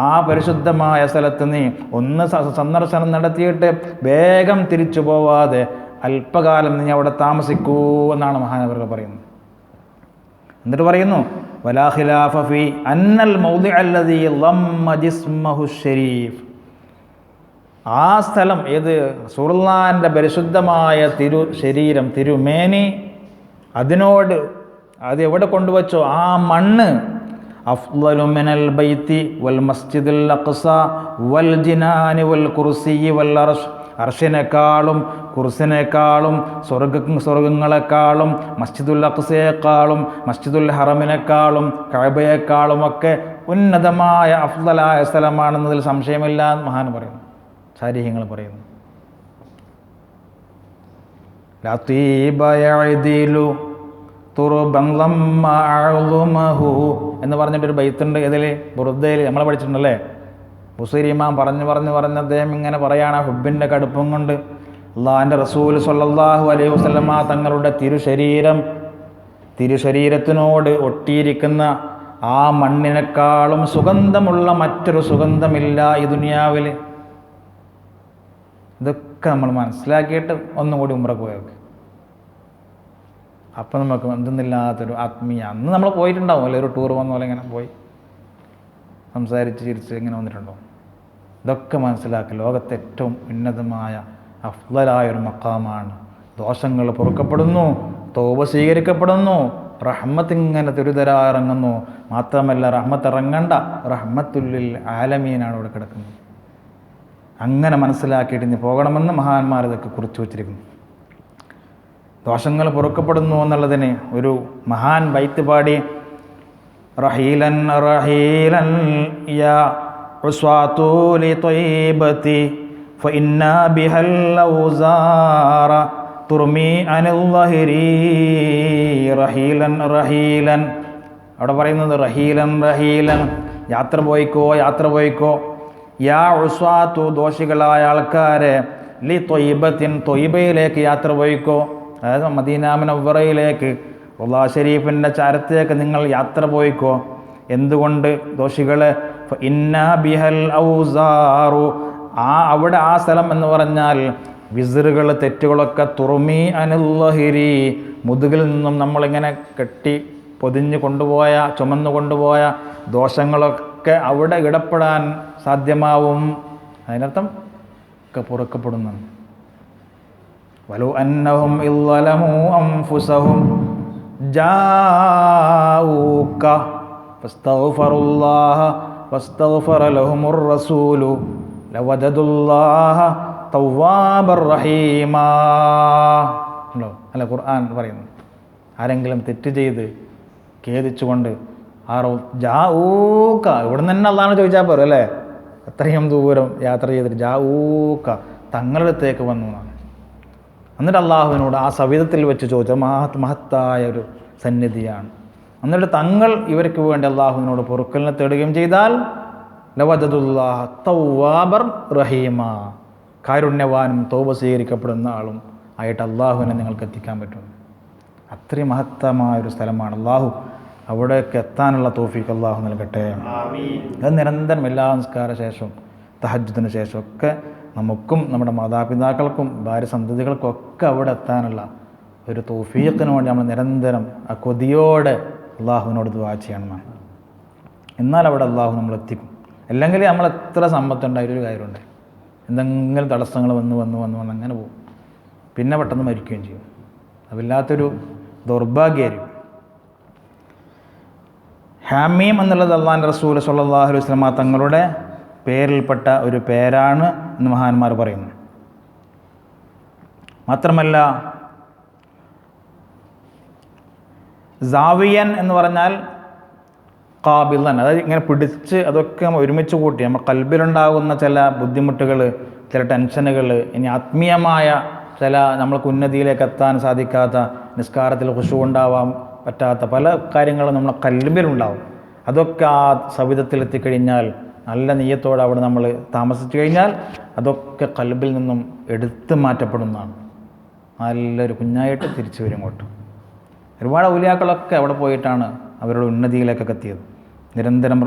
ആ പരിശുദ്ധമായ സ്ഥലത്ത് നീ ഒന്ന് സന്ദർശനം നടത്തിയിട്ട് വേഗം തിരിച്ചു പോവാതെ അല്പകാലം നീ അവിടെ താമസിക്കൂ എന്നാണ് മഹാനവറുകൾ പറയുന്നത്. എന്നിട്ട് പറയുന്നു വലാ ഖിലാഫ ഫീ അന്നൽ മൗദിഅ അല്ലദീ ളമ്മ ജിസ്മഹു ശരീഫ്, ആ സ്ഥലം ഏത്? റസൂലുള്ളാഹിന്റെ പരിശുദ്ധമായ ശരീരം, തിരുമേനി, അതിനോട് അത് എവിടെ കൊണ്ടുവച്ചോ ആ മണ്ണ് അഫ്ളലു മിനൽ ബൈത്തി വൽ മസ്ജിദിൽ അഖ്സ വൽ ജിനാനി വൽ കുർസി വൽ അർശ്, അർഷിനേക്കാളും കുർസിനേക്കാളും സ്വർഗങ്ങളെക്കാളും മസ്ജിദുൽ അഖ്സയേക്കാളും മസ്ജിദുൽ ഹറമിനേക്കാളും കഅബയേക്കാളും ഒക്കെ ഉന്നതമായ അഫ്ളലായ സ്ഥലമാണെന്നതിൽ സംശയമില്ല എന്ന് മഹാൻ പറയുന്നു, സാരിഹ്യങ്ങൾ പറയുന്നു. എന്ന് പറഞ്ഞിട്ടൊരു ബൈത്തുണ്ട് ഇതിൽ ബുറുദയിൽ നമ്മളെ പഠിച്ചിട്ടുണ്ടല്ലേ. ബുസൈരി ഇമാം പറഞ്ഞ് അദ്ദേഹം ഇങ്ങനെ പറയാണ്, ഹുബിൻ്റെ കടുപ്പം കൊണ്ട് അള്ളാഹിൻ്റെ റസൂൽ സ്വല്ലല്ലാഹു അലൈഹി വസല്ലമ തങ്ങളുടെ തിരുശരീരത്തിനോട് ഒട്ടിയിരിക്കുന്ന ആ മണ്ണിനേക്കാളും സുഗന്ധമുള്ള മറ്റൊരു സുഗന്ധമില്ല ഈ ദുനിയാവിൽ. ഇതൊക്കെ നമ്മൾ മനസ്സിലാക്കിയിട്ട് ഒന്നും കൂടി ഉംറക്ക് പോയേക്ക്. അപ്പം നമുക്ക് എന്തെന്നില്ലാത്തൊരു ആത്മീയ, അന്ന് നമ്മൾ പോയിട്ടുണ്ടാവും അല്ലെ, ഒരു ടൂർ വന്ന പോലെ ഇങ്ങനെ പോയി സംസാരിച്ച് ചിരിച്ച് ഇങ്ങനെ വന്നിട്ടുണ്ടാവും. ഇതൊക്കെ മനസ്സിലാക്കി ലോകത്തെ ഏറ്റവും ഉന്നതമായ അഫ്ളലായൊരു മഖാമാണ്. ദോഷങ്ങൾ പൊറുക്കപ്പെടുന്നു, തൗബ സ്വീകരിക്കപ്പെടുന്നു, റഹ്മത്ത് ഇങ്ങനെ തുരുതരാ ഇറങ്ങുന്നു. മാത്രമല്ല റഹ്മത്ത് ഇറങ്ങണ്ട, റഹ്മത്തുല്ലിൽ ആലമീനാണ് ഇവിടെ കിടക്കുന്നത്. അങ്ങനെ മനസ്സിലാക്കിയിട്ട് ഇനി പോകണമെന്ന് മഹാന്മാർ ഇതൊക്കെ കുറിച്ച് വച്ചിരിക്കുന്നു. ദോഷങ്ങൾ പൊറുക്കപ്പെടുന്നു എന്നുള്ളതിന് ഒരു മഹാൻ ബൈത്ത് പാടി, റഹീലൻ റഹീലൻ യാ ഉസ്വാതു ലി ത്വയ്ബതി ഫഇന്നാ ബിഹൽ ഔസാറ തുർമി അനിൽ ളഹരി. റഹീലൻ റഹീലൻ, അവിടെ പറയുന്നത് റഹീലൻ റഹീലൻ, യാത്ര പോയിക്കോ. യാ ഉസ്വാതു, ദോഷികളായ ആൾക്കാരെ, ലി ത്വയ്ബത്തിൻ, ത്വയ്ബയിലേക്ക് യാത്ര പോയിക്കോ, അതായത് മദീന മുനവ്വറയിലേക്ക് റൗള ഷരീഫിൻ്റെ ചാരത്തേക്ക് നിങ്ങൾ യാത്ര പോയിക്കോ. എന്തുകൊണ്ട്? ദോഷികളെ ഇന്നാ ബിഹൽ ഔസാറു, അവിടെ ആ സ്ഥലം എന്ന് പറഞ്ഞാൽ വിസ്റുകൾ, തെറ്റുകളൊക്കെ തുർമി അനിൽ ളഹരി, മുതുകിൽ നിന്നും നമ്മളിങ്ങനെ കെട്ടി പൊതിഞ്ഞ് കൊണ്ടുപോയ, ചുമന്നു കൊണ്ടുപോയ ദോഷങ്ങളൊക്കെ അവിടെ ഇടപെടാൻ സാധ്യമാവും. അതിനർത്ഥം ഒക്കെ പൊറുക്കപ്പെടുന്നു. വലു അന്നഹും ഇളലമു അൻഫുസഹും ജാഊക ഫസ്തഗ്ഫറുല്ലാഹ വസ്തഗ്ഫറ ലഹുമുർ റസൂലു ലവജദുല്ലാഹ തവ്വാബർ റഹീമാ. അല്ല, ഖുർആൻ പറയുന്നു, ആരെങ്കിലും തെറ്റ് ചെയ്ത് ഖേദിച്ചുകൊണ്ട് ജാഊക, ഇവിടെ നിന്ന് തന്നെ അള്ളാഹു ചോദിച്ചാൽ പോരും അല്ലേ, അത്രയും ദൂരം യാത്ര ചെയ്തിട്ട് ജാഊക, തങ്ങളുടെ അടുത്തേക്ക് വന്നു എന്നാണ്. എന്നിട്ട് അള്ളാഹുവിനോട് ആ സവിധത്തിൽ വെച്ച് ചോദിച്ച മഹത്തായ ഒരു സന്നിധിയാണ്. എന്നിട്ട് തങ്ങൾ ഇവർക്ക് വേണ്ടി അള്ളാഹുവിനോട് പൊറുക്കലിനെ തേടുകയും ചെയ്താൽ ലവജദുല്ലാഹ തവ്വാബർ റഹീമ, കാരുണ്യവാനും തൗബ സ്വീകരിക്കപ്പെടുന്ന ആളും ആയിട്ട് അള്ളാഹുവിനെ നിങ്ങൾക്ക് എത്തിക്കാൻ പറ്റും. അത്രയും മഹത്തമായൊരു സ്ഥലമാണ്. അള്ളാഹു അവിടേക്ക് എത്താനുള്ള തൗഫീഖ് അള്ളാഹു നൽകട്ടെ. അത് നിരന്തരം എല്ലാ നിസ്കാര ശേഷവും തഹജ്ജുദിന് ശേഷമൊക്കെ നമുക്കും നമ്മുടെ മാതാപിതാക്കൾക്കും ഭാര്യ സന്തതികൾക്കും ഒക്കെ അവിടെ എത്താനുള്ള ഒരു തൗഫീഖിന് വേണ്ടി നമ്മൾ നിരന്തരം ആ കൊതിയോടെ അള്ളാഹുവിനോട് ദുആ ചെയ്യണം. എന്നാൽ അവിടെ അള്ളാഹു നമ്മൾ എത്തിക്കും. അല്ലെങ്കിൽ നമ്മൾ എത്ര സമ്പത്തുണ്ടായൊരു കാര്യമുണ്ട്, എന്തെങ്കിലും തടസ്സങ്ങൾ വന്ന് അങ്ങനെ പോകും, പിന്നെ പെട്ടെന്ന് മരിക്കുകയും ചെയ്യും. അതില്ലാത്തൊരു ദൗർഭാഗ്യമായിരിക്കും. ഹാമീം എന്നുള്ളത് അള്ളാഹുവിൻ്റെ റസൂൽ സ്വല്ലല്ലാഹു അലൈഹി വസല്ലം തങ്ങളുടെ പേരിൽപ്പെട്ട ഒരു പേരാണ് എന്ന് മഹാന്മാർ പറയുന്നു. മാത്രമല്ല സാവിയൻ എന്ന് പറഞ്ഞാൽ ഖാബിലൻ, അതായത് ഇങ്ങനെ പിടിച്ച് അതൊക്കെ ഒരുമിച്ച് കൂട്ടി നമ്മൾ കൽബിലുണ്ടാകുന്ന ചില ബുദ്ധിമുട്ടുകൾ, ചില ടെൻഷനുകൾ, ഇനി ആത്മീയമായ ചില നമ്മൾക്ക് ഉന്നതിയിലേക്ക് എത്താൻ സാധിക്കാത്ത, നിസ്കാരത്തിൽ ഖുശൂ ഉണ്ടാവാൻ പറ്റാത്ത പല കാര്യങ്ങളും നമ്മളെ കൽബിലുണ്ടാവും. അതൊക്കെ ആ സവിധത്തിലെത്തിക്കഴിഞ്ഞാൽ, നല്ല നിയ്യത്തോടെ അവിടെ നമ്മൾ താമസിച്ചു കഴിഞ്ഞാൽ അതൊക്കെ കൽബിൽ നിന്നും എടുത്തു മാറ്റപ്പെടുന്നതാണ്. നല്ലൊരു കുഞ്ഞായിട്ട് തിരിച്ചു വരും ഇങ്ങോട്ട്. ഒരുപാട് ഔലിയാക്കളൊക്കെ അവിടെ പോയിട്ടാണ് അവരുടെ ഉന്നതിയിലേക്കൊക്കെ എത്തിയത്. നിരന്തരം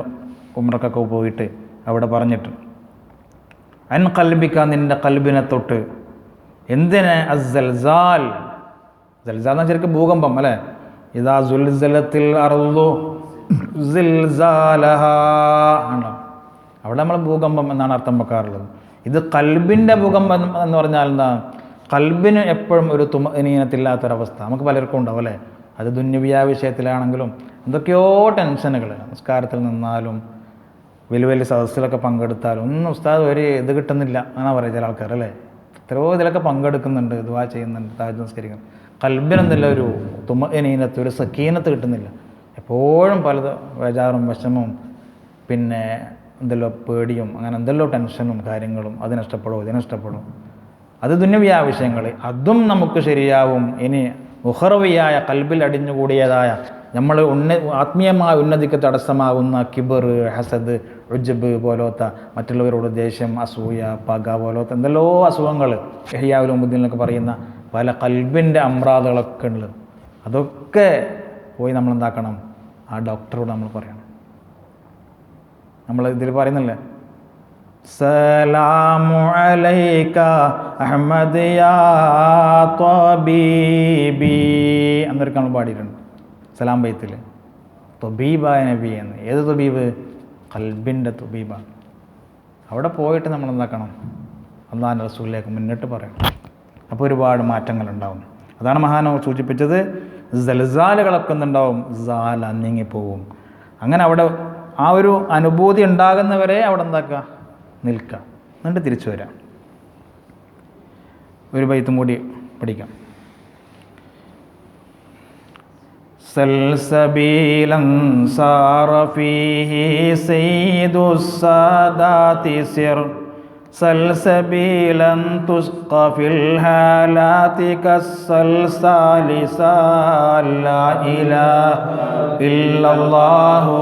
ഉംറക്കൊക്കെ പോയിട്ട് അവിടെ പറഞ്ഞിട്ട് അൻ കൽബിക്ക, നിൻ്റെ കൽബിനെ തൊട്ട്. എന്തിന്? അസ്സൽസാൽ, സൽസാൽ എന്ന് ശരിക്കും ഭൂകമ്പം അല്ലേ. ഇദാ സുൽസലത്തിൽ അർളു സിൽസാലഹാ ആണോ, അവിടെ നമ്മൾ ഭൂകമ്പം എന്നാണ് അർത്ഥം വെക്കാറുള്ളത്. ഇത് കൽബിൻ്റെ ഭൂകമ്പം എന്ന് പറഞ്ഞാൽ എന്താ? കൽബിന് എപ്പോഴും ഒരു തുമഅനീനത്തില്ലാത്തൊരവസ്ഥ നമുക്ക് പലർക്കും ഉണ്ടാവും അല്ലേ. അത് ദുന്യവിയാ വിഷയത്തിലാണെങ്കിലും എന്തൊക്കെയോ ടെൻഷനുകൾ, നിസ്കാരത്തിൽ നിന്നാലും വലിയ വലിയ സദസ്സിലൊക്കെ പങ്കെടുത്താലും ഒന്നും ഉസ്താദ് ഒരു ഇത് കിട്ടുന്നില്ല എന്നാ പറയുക ചില ആൾക്കാർ അല്ലേ. എത്രയോ ഇതിലൊക്കെ പങ്കെടുക്കുന്നുണ്ട്, ദുആ ചെയ്യുന്നുണ്ട്, തഹജ്ജുദ് നിസ്കരിക്കുന്നു, കൽബിനെന്തില്ല ഒരു തുമഅനീനത്ത്, ഒരു സക്കീനത്ത് കിട്ടുന്നില്ല. എപ്പോഴും പല വേജാറും വിഷമവും പിന്നെ എന്തെല്ലോ പേടിയും അങ്ങനെ എന്തെല്ലോ ടെൻഷനും കാര്യങ്ങളും, അതിനഷ്ടപ്പെടും ഇതിനഷ്ടപ്പെടും. അത് ദുന്യവിയായ വിഷയങ്ങൾ, അതും നമുക്ക് ശരിയാവും. ഇനി ഉഖറവിയായ കൽബിൽ അടിഞ്ഞുകൂടിയതായ നമ്മൾ ആത്മീയമായ ഉന്നതിക്ക് തടസ്സമാകുന്ന കിബർ, ഹസദ്, ഉജ്ബ് പോലത്തെ മറ്റുള്ളവരോട് ദേഷ്യം, അസൂയ, പക പോലത്തെ എന്തെല്ലോ അസുഖങ്ങൾ ഇഹ്യാ ഉലൂമുദ്ദീനിലൊക്കെ പറയുന്ന പല കൽബിൻ്റെ അമ്രാദുകളൊക്കെ ഉള്ളത്, അതൊക്കെ പോയി നമ്മൾ എന്താക്കണം? ആ ഡോക്ടറോട് നമ്മൾ പറയണം. നമ്മൾ ഇതിൽ പറയുന്നില്ലേ, സലാമു അലൈക അഹ്മദ് യാ ത്വബീബി എന്നൊക്കെ നമ്മൾ പാടിയിട്ടുണ്ട് സലാം ബൈത്തിൽ. ത്വബീബായ നബി എന്ന്. ഏത് ത്വബീബ്? കൽബിൻ്റെ ത്വബീബാണ്. അവിടെ പോയിട്ട് നമ്മൾ എന്താക്കണം? അല്ലാഹുവിൻ്റെ റസൂലിലേക്ക് മുന്നിട്ട് പറയണം. അപ്പോൾ ഒരുപാട് മാറ്റങ്ങളുണ്ടാവും. അതാണ് മഹാനോ സൂചിപ്പിച്ചത്. സൽസാലുകളൊക്കെ ഒന്നുണ്ടാവും, സാല നീങ്ങിപ്പോവും. അങ്ങനെ അവിടെ ആ ഒരു അനുഭൂതി ഉണ്ടാകുന്നവരെ അവിടെ എന്താക്കുക? നിൽക്കുക, എന്നിട്ട് തിരിച്ചു വരാം. ഒരു ബൈത്തും കൂടി പഠിക്കാം. സൽസബീലൻ സാറ ഫീഹി സയ്യിദുസ്സാദാതി സിർ സൽസബീലൻ തുസ്ഖ ഫിൽ ഹാലാതി കസ്സൽസാലി ലാ ഇലാഹ ഇല്ലല്ലാഹു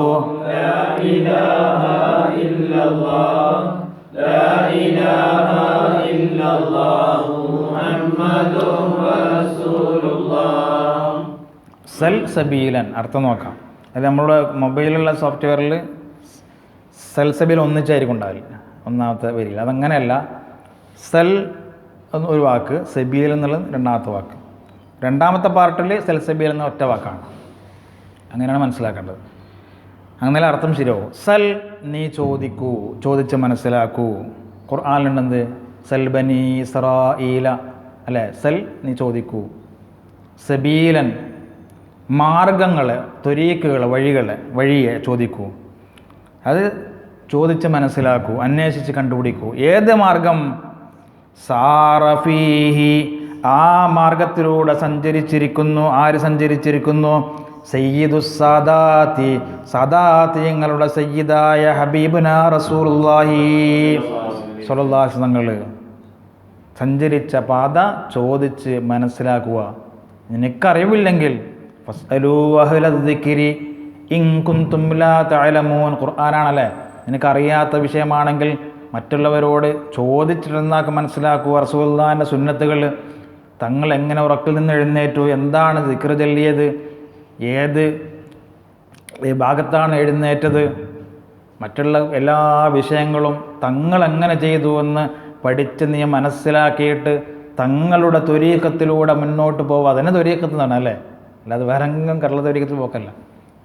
ലാ ഇലാഹ ഇല്ലല്ലാഹ് ലാ ഇലാഹ ഇല്ലല്ലാഹു മുഹമ്മദുർ റസൂലുള്ളാഹ്. സൽസബീലൻ അർത്ഥം നോക്കാം. അത് നമ്മളുടെ മൊബൈലുള്ള സോഫ്റ്റ്വെയറിൽ സൽസബീൽ ഒന്നിച്ചായിരിക്കും ഉണ്ടാവില്ല, ഒന്നാമത്തെ വരില്ല. അതങ്ങനെയല്ല. സൽ ഒരു വാക്ക്, സബീൽ എന്നുള്ളത് രണ്ടാമത്തെ വാക്ക്. രണ്ടാമത്തെ പാർട്ടിൽ സൽസബീൽ എന്ന ഒറ്റ വാക്കാണ്. അങ്ങനെയാണ് മനസ്സിലാക്കേണ്ടത്. അങ്ങനെ അർത്ഥം ശരിയാവും. സൽ നീ ചോദിക്കൂ, ചോദിച്ച് മനസ്സിലാക്കൂ. ഖുർആനിലുണ്ടെന്ത്? സൽ ബനി ഇസ്രായീല അല്ലേ. സൽ നീ ചോദിക്കൂ. സബീലൻ മാർഗങ്ങളെ, ത്വരീക്കുകളെ, വഴിയെ ചോദിക്കൂ. അത് ചോദിച്ച് മനസ്സിലാക്കൂ, അന്വേഷിച്ച് കണ്ടുപിടിക്കൂ. ഏത് മാർഗം? സാറഫീഹി ആ മാർഗത്തിലൂടെ സഞ്ചരിച്ചിരിക്കുന്നു. ആര് സഞ്ചരിച്ചിരിക്കുന്നു? സയ്യിദുസ്സാദാത്തി സാദാത്യങ്ങളുടെ സയ്യിദായ ഹബീബുനാ റസൂലുള്ളാഹി സ്വല്ലല്ലാഹു അലൈഹി വസല്ലം സഞ്ചരിച്ച പാത ചോദിച്ച് മനസ്സിലാക്കുക. നിനക്കറിവില്ലെങ്കിൽ ഫസ്അലൂ അഹ്ലദ്ദിക്രി ഇൻ കുൻതും ലാ തഅലമൂൻ. ഖുർആനാണല്ലേ. നിനക്കറിയാത്ത വിഷയമാണെങ്കിൽ മറ്റുള്ളവരോട് ചോദിച്ചിട്ടെന്നാക്ക് മനസ്സിലാക്കുക. റസൂലുള്ളാഹിൻ്റെ സുന്നത്തുകൾ തങ്ങൾ എങ്ങനെ ഉറക്കിൽ നിന്ന് എഴുന്നേറ്റു, എന്താണ് ദിക്ർ ചൊല്ലിയത്, ഏത് ഭാഗത്താണ് എഴുന്നേറ്റത്, മറ്റുള്ള എല്ലാ വിഷയങ്ങളും തങ്ങൾ എങ്ങനെ ചെയ്തു എന്ന് പഠിച്ച് നീ മനസ്സിലാക്കിയിട്ട് തങ്ങളുടെ ത്വരീഖത്തിലൂടെ മുന്നോട്ട് പോകുക. അതിനെ ത്വരീഖത്ത് എന്നാണ് അല്ലേ, അല്ലാതെ വേറെ എങ്കിലും കടല ത്വരീഖത്തിൽ പോക്കല്ല.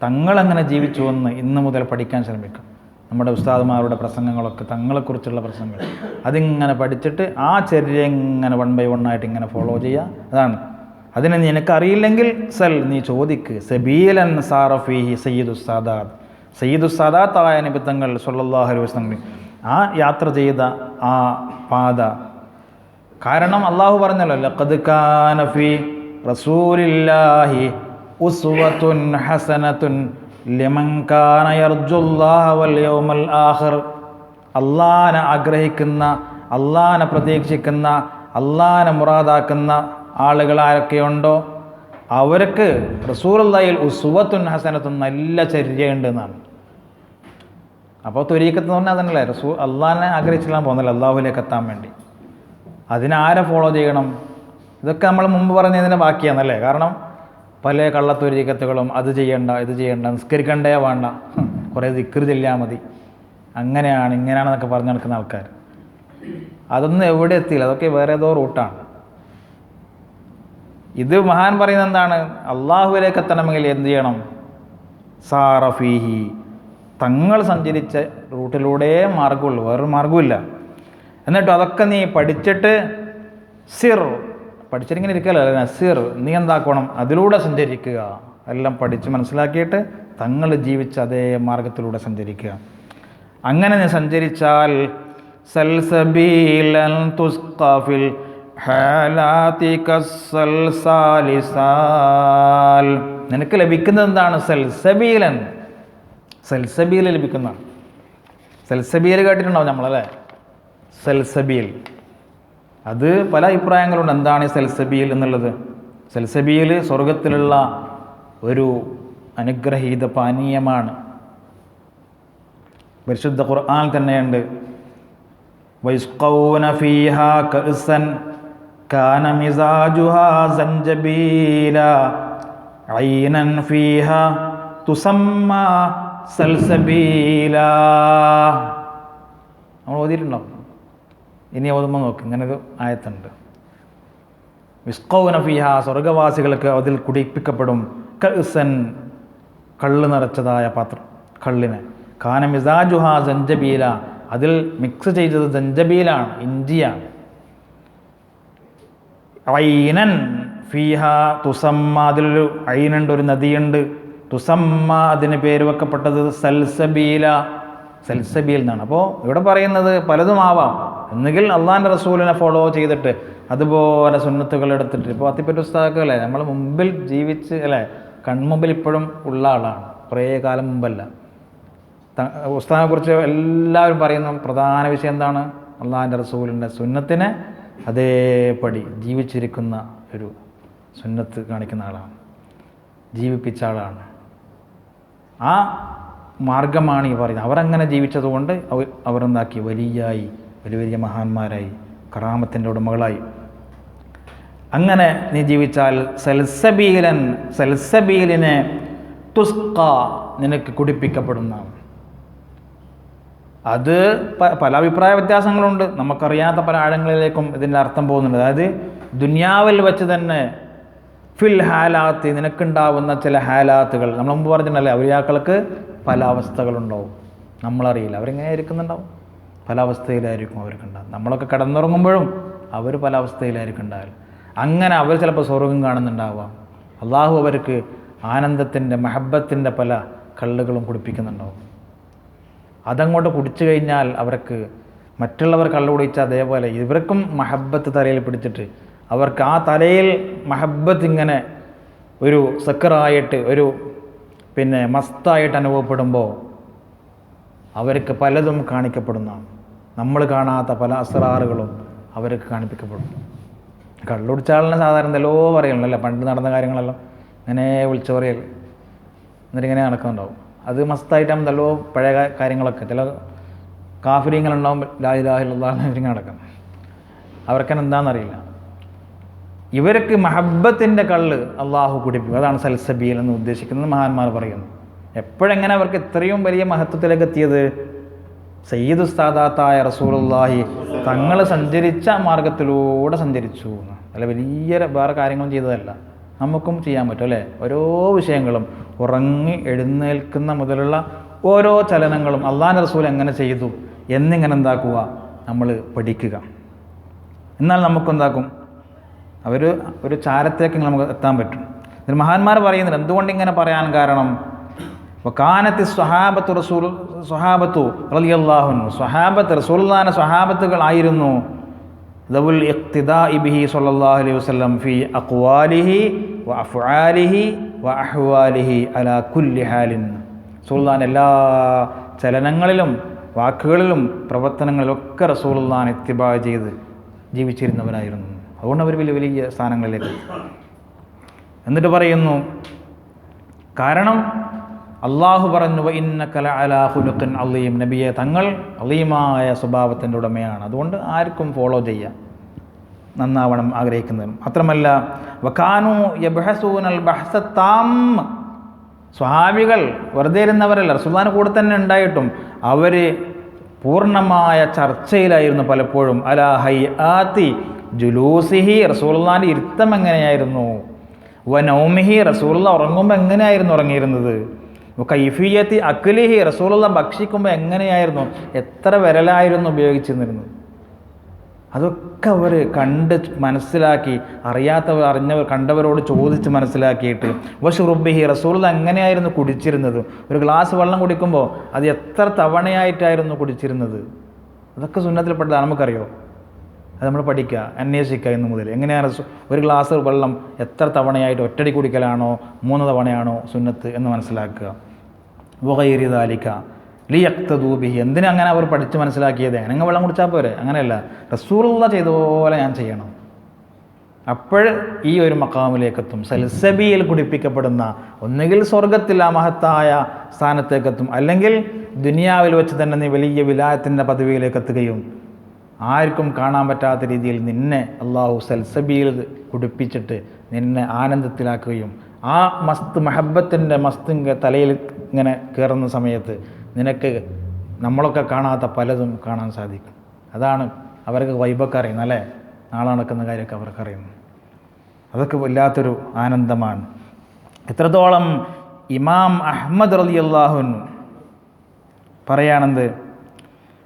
തങ്ങളെങ്ങനെ ജീവിച്ചു എന്ന് ഇന്ന് മുതൽ പഠിക്കാൻ ശ്രമിക്കും. നമ്മുടെ ഉസ്താദുമാരുടെ പ്രസംഗങ്ങളൊക്കെ, തങ്ങളെക്കുറിച്ചുള്ള പ്രസംഗങ്ങൾ, അതിങ്ങനെ പഠിച്ചിട്ട് ആ ചര്യ ഇങ്ങനെ 1 by 1 ആയിട്ട് ഇങ്ങനെ ഫോളോ ചെയ്യുക. അതാണ്. അതിനെ നിനക്കറിയില്ലെങ്കിൽ നീ ചോദിക്ക്. സബീലൻ സാറഫീഹി സയ്യിദുസ്സാദാത്ത്, സയ്യിദുസ്സാദാത്തായ നബി തങ്ങൾ സ്വല്ലല്ലാഹു അലൈഹി വസല്ലം ആ യാത്ര ചെയ്ത ആ പാത. കാരണം അള്ളാഹു പറഞ്ഞല്ലോ, ലഖദ് കാന ഫീ റസൂലില്ലാഹി ഉസ്വത്തുൻ ഹസനത്തുൻ ലിമൻ കാന യർജുല്ലാഹ വൽ യൗമൽ ആഖിർ. അള്ളാഹനെ ആഗ്രഹിക്കുന്ന, അള്ളാഹനെ പ്രതീക്ഷിക്കുന്ന, അള്ളാഹനെ മുറാദാക്കുന്ന ആളുകൾ ആരൊക്കെയുണ്ടോ അവർക്ക് റസൂലുള്ളാഹിൽ ഉസ്വത്തുൻ ഹസനത്തുൻ, നല്ല ചര്യയുണ്ട് എന്നാണ്. അപ്പോൾ ത്വരീഖത്ത് എന്ന് പറഞ്ഞാൽ അതന്നല്ലേ, അള്ളാഹനെ ആഗ്രഹിച്ചിട്ടാണ് പോകുന്നില്ല, അള്ളാഹുവിലേക്ക് എത്താൻ വേണ്ടി. അതിനാരെ ഫോളോ ചെയ്യണം? ഇതൊക്കെ നമ്മൾ മുമ്പ് പറഞ്ഞതിൻ്റെ ബാക്കിയാണല്ലേ. കാരണം പല കള്ളത്തൊരീക്കത്തുകളും, അത് ചെയ്യണ്ട, ഇത് ചെയ്യണ്ട, നിസ്കരിക്കണ്ടേ വേണ്ട, കുറേ ദിക്ർ ചെല്ലിയാൽ മതി, അങ്ങനെയാണ് ഇങ്ങനെയാണെന്നൊക്കെ പറഞ്ഞു നടക്കുന്ന ആൾക്കാർ. അതൊന്നും എവിടെ എത്തിയില്ല, അതൊക്കെ വേറെ ഏതോ റൂട്ടാണ്. ഇത് മഹാൻ പറയുന്നത് എന്താണ്? അള്ളാഹുവിലേക്ക് എത്തണമെങ്കിൽ എന്ത് ചെയ്യണം? സാറഫീഹി, തങ്ങൾ സഞ്ചരിച്ച റൂട്ടിലൂടെ മാർഗമുള്ളൂ, വേറൊരു മാർഗമില്ല. എന്നിട്ട് അതൊക്കെ നീ പഠിച്ചിട്ട് പഠിച്ചിട്ടിങ്ങനെ ഇരിക്കല്ലോ, സിർ നീ എന്താക്കണം? അതിലൂടെ സഞ്ചരിക്കുക. എല്ലാം പഠിച്ച് മനസ്സിലാക്കിയിട്ട് തങ്ങൾ ജീവിച്ച അതേ മാർഗത്തിലൂടെ സഞ്ചരിക്കുക. അങ്ങനെ നീ സഞ്ചരിച്ചാൽ സൽസബീലൻ തുസ്ഖഫിൽ ഹാലാതി കസ്സൽസാലിസാൽ, നിനക്ക് ലഭിക്കുന്നത് എന്താണ്? സൽസബീലൻ, സൽസബീൽ ലഭിക്കുന്നതാണ്. സൽസബീൽ കേട്ടിട്ടുണ്ടാവും നമ്മളല്ലേ, സൽസബീൽ. അത് പല അഭിപ്രായങ്ങളുണ്ട്. എന്താണ് ഈ സൽസബീൽ എന്നുള്ളത്? സൽസബീൽ സ്വർഗത്തിലുള്ള ഒരു അനുഗ്രഹീത പാനീയമാണ്. പരിശുദ്ധ ഖുർആൻ തന്നെയുണ്ട്, വയസ്ഖൗന ഫീഹാ കഅസൻ കാന മിസാജുഹാ സൻജബീല ഐനൻ ഫീഹാ തുസമ്മ സൽസബീല. നമ്മൾ ഓതിയിട്ടുണ്ടോ? ഇനി ഓതുമ്പോൾ നോക്ക്, ഇങ്ങനൊരു ആയത്തുണ്ട്. വിസ്ഖൗന ഫീഹാ, സ്വർഗവാസികൾക്ക് അതിൽ കുടിപ്പിക്കപ്പെടും, കഅസൻ, കള്ള് നിറച്ചതായ പാത്രം, കള്ളിനെ, കാന മിസാജുഹാ സഞ്ചബീല, അതിൽ മിക്സ് ചെയ്തത് സഞ്ചബീലാണ്, ഇഞ്ചിയാണ്. ഐനൻ ഫീഹാ തുസമ്മ, അതിലൊരു ഐനുണ്ട്, ഒരു നദിയുണ്ട്, തുസമ്മ, അതിന് പേര് വെക്കപ്പെട്ടത് സൽസബീല, സൽസബീൽ എന്നാണ്. അപ്പോൾ ഇവിടെ പറയുന്നത് പലതും ആവാം. ഒന്നുകിൽ അള്ളാഹിൻ്റെ റസൂലിനെ ഫോളോ ചെയ്തിട്ട് അതുപോലെ സുന്നത്തുകൾ എടുത്തിട്ട്, ഇപ്പോൾ അത്തിപ്പറ്റ ഉസ്താദൊക്കെ അല്ലേ നമ്മൾ മുമ്പിൽ ജീവിച്ച് അല്ലേ, കൺമുമ്പിൽ ഇപ്പോഴും ഉള്ള ആളാണ്, കുറേ കാലം മുമ്പല്ല. ഉസ്താദിനെ കുറിച്ച് എല്ലാവരും പറയുന്ന പ്രധാന വിഷയം എന്താണ്? അള്ളാഹിൻ്റെ റസൂലിൻ്റെ സുന്നത്തിനെ അതേപടി ജീവിച്ചിരിക്കുന്ന ഒരു സുന്നത്ത് കാണിക്കുന്ന ആളാണ്, ജീവിപ്പിച്ച ആളാണ്. ആ മാർഗമാണ് ഈ പറയുന്നത്. അവരങ്ങനെ ജീവിച്ചതുകൊണ്ട് അവരെന്താക്കി? വലിയായി, വലിയ വലിയ മഹാന്മാരായി, കറാമത്തിൻ്റെ ഉടമകളായി. അങ്ങനെ നീ ജീവിച്ചാൽ സൽസബീലൻ, സൽസബീലിനെ തുസ്ഖ, നിനക്ക് കുടിപ്പിക്കപ്പെടുന്നതാണ്. അത് പല അഭിപ്രായ വ്യത്യാസങ്ങളുണ്ട്, നമുക്കറിയാത്ത പല ആഴങ്ങളിലേക്കും ഇതിൻ്റെ അർത്ഥം പോകുന്നുണ്ട്. അതായത് ദുനിയാവിൽ വെച്ച് തന്നെ ഫിൽ ഹാലാത്ത്, നിനക്കുണ്ടാവുന്ന ചില ഹാലാത്തുകൾ, നമ്മൾ മുമ്പ് പറഞ്ഞിട്ടുണ്ടല്ലേ, അവരിയാക്കൾക്ക് പല അവസ്ഥകളുണ്ടാവും, നമ്മളറിയില്ല, അവരെങ്ങനെ ഇരിക്കുന്നുണ്ടാവും, പല അവസ്ഥയിലായിരിക്കും അവർക്കുണ്ടാകും. നമ്മളൊക്കെ കിടന്നുറങ്ങുമ്പോഴും അവർ പല അവസ്ഥയിലായിരിക്കും ഉണ്ടാവില്ല. അങ്ങനെ അവർ ചിലപ്പോൾ സ്വർഗ്ഗം കാണുന്നുണ്ടാവാം. അള്ളാഹു അവർക്ക് ആനന്ദത്തിൻ്റെ, മഹബത്തിൻ്റെ പല കള്ളുകളും കുടിപ്പിക്കുന്നുണ്ടാവും. അതങ്ങോട്ട് കുടിച്ചു കഴിഞ്ഞാൽ അവർക്ക് മറ്റുള്ളവർ കള്ളു കുടിച്ചാൽ അതേപോലെ ഇവർക്കും മഹബത്ത് തലയിൽ പിടിച്ചിട്ട് അവർക്ക് ആ തലയിൽ മഹബത്ത് ഇങ്ങനെ ഒരു സക്കറായിട്ട്, ഒരു മസ്തായിട്ട് അനുഭവപ്പെടുമ്പോൾ അവർക്ക് പലതും കാണിക്കപ്പെടുന്നതാണ്. നമ്മൾ കാണാത്ത പല അസ്റാറുകളും അവർക്ക് കാണിപ്പിക്കപ്പെടും. കള്ളുടിച്ചാളിനെ സാധാരണ എന്തെല്ലോ പറയുന്നുണ്ടല്ലോ, പണ്ട് നടന്ന കാര്യങ്ങളെല്ലാം ഇങ്ങനെ വിളിച്ചു പറയൽ, എന്നിട്ടിങ്ങനെ നടക്കുന്നുണ്ടാവും. അത് മസ്തായിട്ടാകുമ്പോൾ നല്ലോ പഴയ കാര്യങ്ങളൊക്കെ, ചില കാഫിര്യങ്ങളുണ്ടാവും, ലാ ഇലാഹ ഇല്ലല്ലാഹ് ഇങ്ങനെ നടക്കും. അവർക്കെന്നെ എന്താണെന്നറിയില്ല. ഇവർക്ക് മഹബ്ബത്തിൻ്റെ കള്ള് അള്ളാഹു കുടിപ്പിക്കും. അതാണ് സൽസബീൽ എന്ന് ഉദ്ദേശിക്കുന്നത് മഹാന്മാർ പറയുന്നു. എപ്പോഴെങ്ങനെ അവർക്ക് ഇത്രയും വലിയ മഹത്വത്തിലേക്ക് എത്തിയത്? സയ്യിദ് ഉസ്താദാത്തായ റസൂലുള്ളാഹി തങ്ങൾ സഞ്ചരിച്ച മാർഗത്തിലൂടെ സഞ്ചരിച്ചു. അല്ല വലിയ വേറെ കാര്യങ്ങളും ചെയ്തതല്ല, നമുക്കും ചെയ്യാൻ പറ്റും അല്ലേ? ഓരോ വിഷയങ്ങളും ഉറങ്ങി എഴുന്നേൽക്കുന്ന മുതലുള്ള ഓരോ ചലനങ്ങളും അള്ളാഹുവിൻ്റെ റസൂൽ എങ്ങനെ ചെയ്തു എന്നിങ്ങനെ എന്താക്കുക, നമ്മൾ പഠിക്കുക. എന്നാൽ നമുക്കെന്താക്കും, ഒരു ചാരത്തേക്ക് നമുക്ക് എത്താൻ പറ്റും. ഇതിൽ മഹാന്മാർ പറയുന്നുണ്ട് എന്തുകൊണ്ട് ഇങ്ങനെ പറയാൻ കാരണം, വകാനത്തി സ്വഹാബത്തു റളിയല്ലാഹു അൻഹു, സ്വഹാബത്ത് റസൂലുള്ളാഹിന്റെ സ്വഹാബത്തുകളായിരുന്നു ദവുൽ ഇഖ്തിദാഇ ബിഹി സ്വല്ലല്ലാഹു അലൈഹി വസല്ലം ഫി അഖ്വാലിഹി വ അഫ്ആലിഹി വ അഹ്വാലിഹി അലാ കുല്ലി ഹാലിൻ. റസൂലുള്ളാഹിന്റെ എല്ലാ ചലനങ്ങളിലും വാക്കുകളിലും പ്രവർത്തനങ്ങളിലും ഒക്കെ റസൂലുള്ളാഹിനെ ഇത്തിബാ ചെയ്ത് ജീവിച്ചിരുന്നവരായിരുന്നു. അതുകൊണ്ട് അവർ വലിയ വലിയ സ്ഥാനങ്ങളിലേക്ക്. എന്നിട്ട് പറയുന്നു, കാരണം അള്ളാഹു പറഞ്ഞു വഇന്നക ലഅലാ ഖുലുഖിൻ അളീം, നബിയെ തങ്ങൾ അളീമായ സ്വഭാവത്തിൻ്റെ ഉടമയാണ്. അതുകൊണ്ട് ആർക്കും ഫോളോ ചെയ്യാം, നന്നാവണം ആഗ്രഹിക്കുന്നതും. മാത്രമല്ല വകാനു യബ്ഹസൂനൽ ബഹ്സ താം, സ്വഹാബികൾ വെറുതെ ഇരുന്നവരല്ല, റസൂലുള്ളാഹിന്റെ കൂടെ തന്നെ ഉണ്ടായിട്ടും അവർ പൂർണ്ണമായ ചർച്ചയിലായിരുന്നു പലപ്പോഴും. അലാ ഹൈആതി ജുലൂസിഹി, റസൂലുള്ളാഹിന്റെ ഇരുത്തം എങ്ങനെയായിരുന്നു, വ നൗമിഹി, റസൂലുള്ളാഹി ഉറങ്ങുമ്പോൾ എങ്ങനെയായിരുന്നു ഉറങ്ങിയിരുന്നത്, കൈഫിയത്തി അക്ലിഹി, റസൂലുള്ളാഹി ഭക്ഷിക്കുമ്പോൾ എങ്ങനെയായിരുന്നു, എത്ര വിരലായിരുന്നു ഉപയോഗിച്ചിരുന്നത്, അതൊക്കെ അവർ കണ്ട് മനസ്സിലാക്കി, അറിയാത്തവർ അറിഞ്ഞവർ കണ്ടവരോട് ചോദിച്ച് മനസ്സിലാക്കിയിട്ട്. വശുറുബിഹി, റസൂലുള്ളാഹി എങ്ങനെയായിരുന്നു കുടിച്ചിരുന്നത്, ഒരു ഗ്ലാസ് വെള്ളം കുടിക്കുമ്പോൾ അത് എത്ര തവണയായിട്ടായിരുന്നു കുടിച്ചിരുന്നത്, അതൊക്കെ സുന്നത്തിൽപ്പെട്ടതാണ്. നമുക്കറിയോ? അത് നമ്മൾ പഠിക്കുക, അന്വേഷിക്കുക ഇന്ന് മുതൽ. എങ്ങനെയാണ് ഒരു ഗ്ലാസ് വെള്ളം എത്ര തവണയായിട്ട്, ഒറ്റടി കുടിക്കലാണോ 3 തവണയാണോ സുന്നത്ത് എന്ന് മനസ്സിലാക്കുക. വഗൈരി ദാലിക ലിയഖ്തദൂ ബിഹി, എന്തിനങ്ങനെ അവർ പഠിച്ച് മനസ്സിലാക്കിയത്? അങ്ങനെ വെള്ളം കുടിച്ചാൽ പോരെ, അങ്ങനെയല്ല, റസൂലുള്ളാഹി ചെയ്ത പോലെ ഞാൻ ചെയ്യണം. അപ്പോൾ ഈ ഒരു മഖാമിലേക്കെത്തും, സൽസബിയിൽ കുടിപ്പിക്കപ്പെടുന്ന, ഒന്നുകിൽ സ്വർഗത്തിൽ ആ മഹത്തായ സ്ഥാനത്തേക്കെത്തും, അല്ലെങ്കിൽ ദുനിയാവിൽ വെച്ച് തന്നെ നീ വലിയ വിലായത്തിൻ്റെ പദവിയിലേക്ക് എത്തുകയും ആർക്കും കാണാൻ പറ്റാത്ത രീതിയിൽ നിന്നെ അള്ളാഹു സൽസബിയിൽ കുടിപ്പിച്ചിട്ട് നിന്നെ ആനന്ദത്തിലാക്കുകയും ആ മസ്ത് മഹബത്തിൻ്റെ മസ്ത് തലയിൽ ഇങ്ങനെ കയറുന്ന സമയത്ത് നിനക്ക് നമ്മളൊക്കെ കാണാത്ത പലതും കാണാൻ സാധിക്കും. അതാണ് അവർക്ക് വൈബൊക്കെ അറിയുന്നത് അല്ലേ, നാളെ നടക്കുന്ന കാര്യമൊക്കെ അവർക്ക് അറിയുന്നു. അതൊക്കെ വല്ലാത്തൊരു ആനന്ദമാണ്. എത്രത്തോളം ഇമാം അഹ്മദ് റളിയല്ലാഹു അൻഹു പറയാണെന്ത്,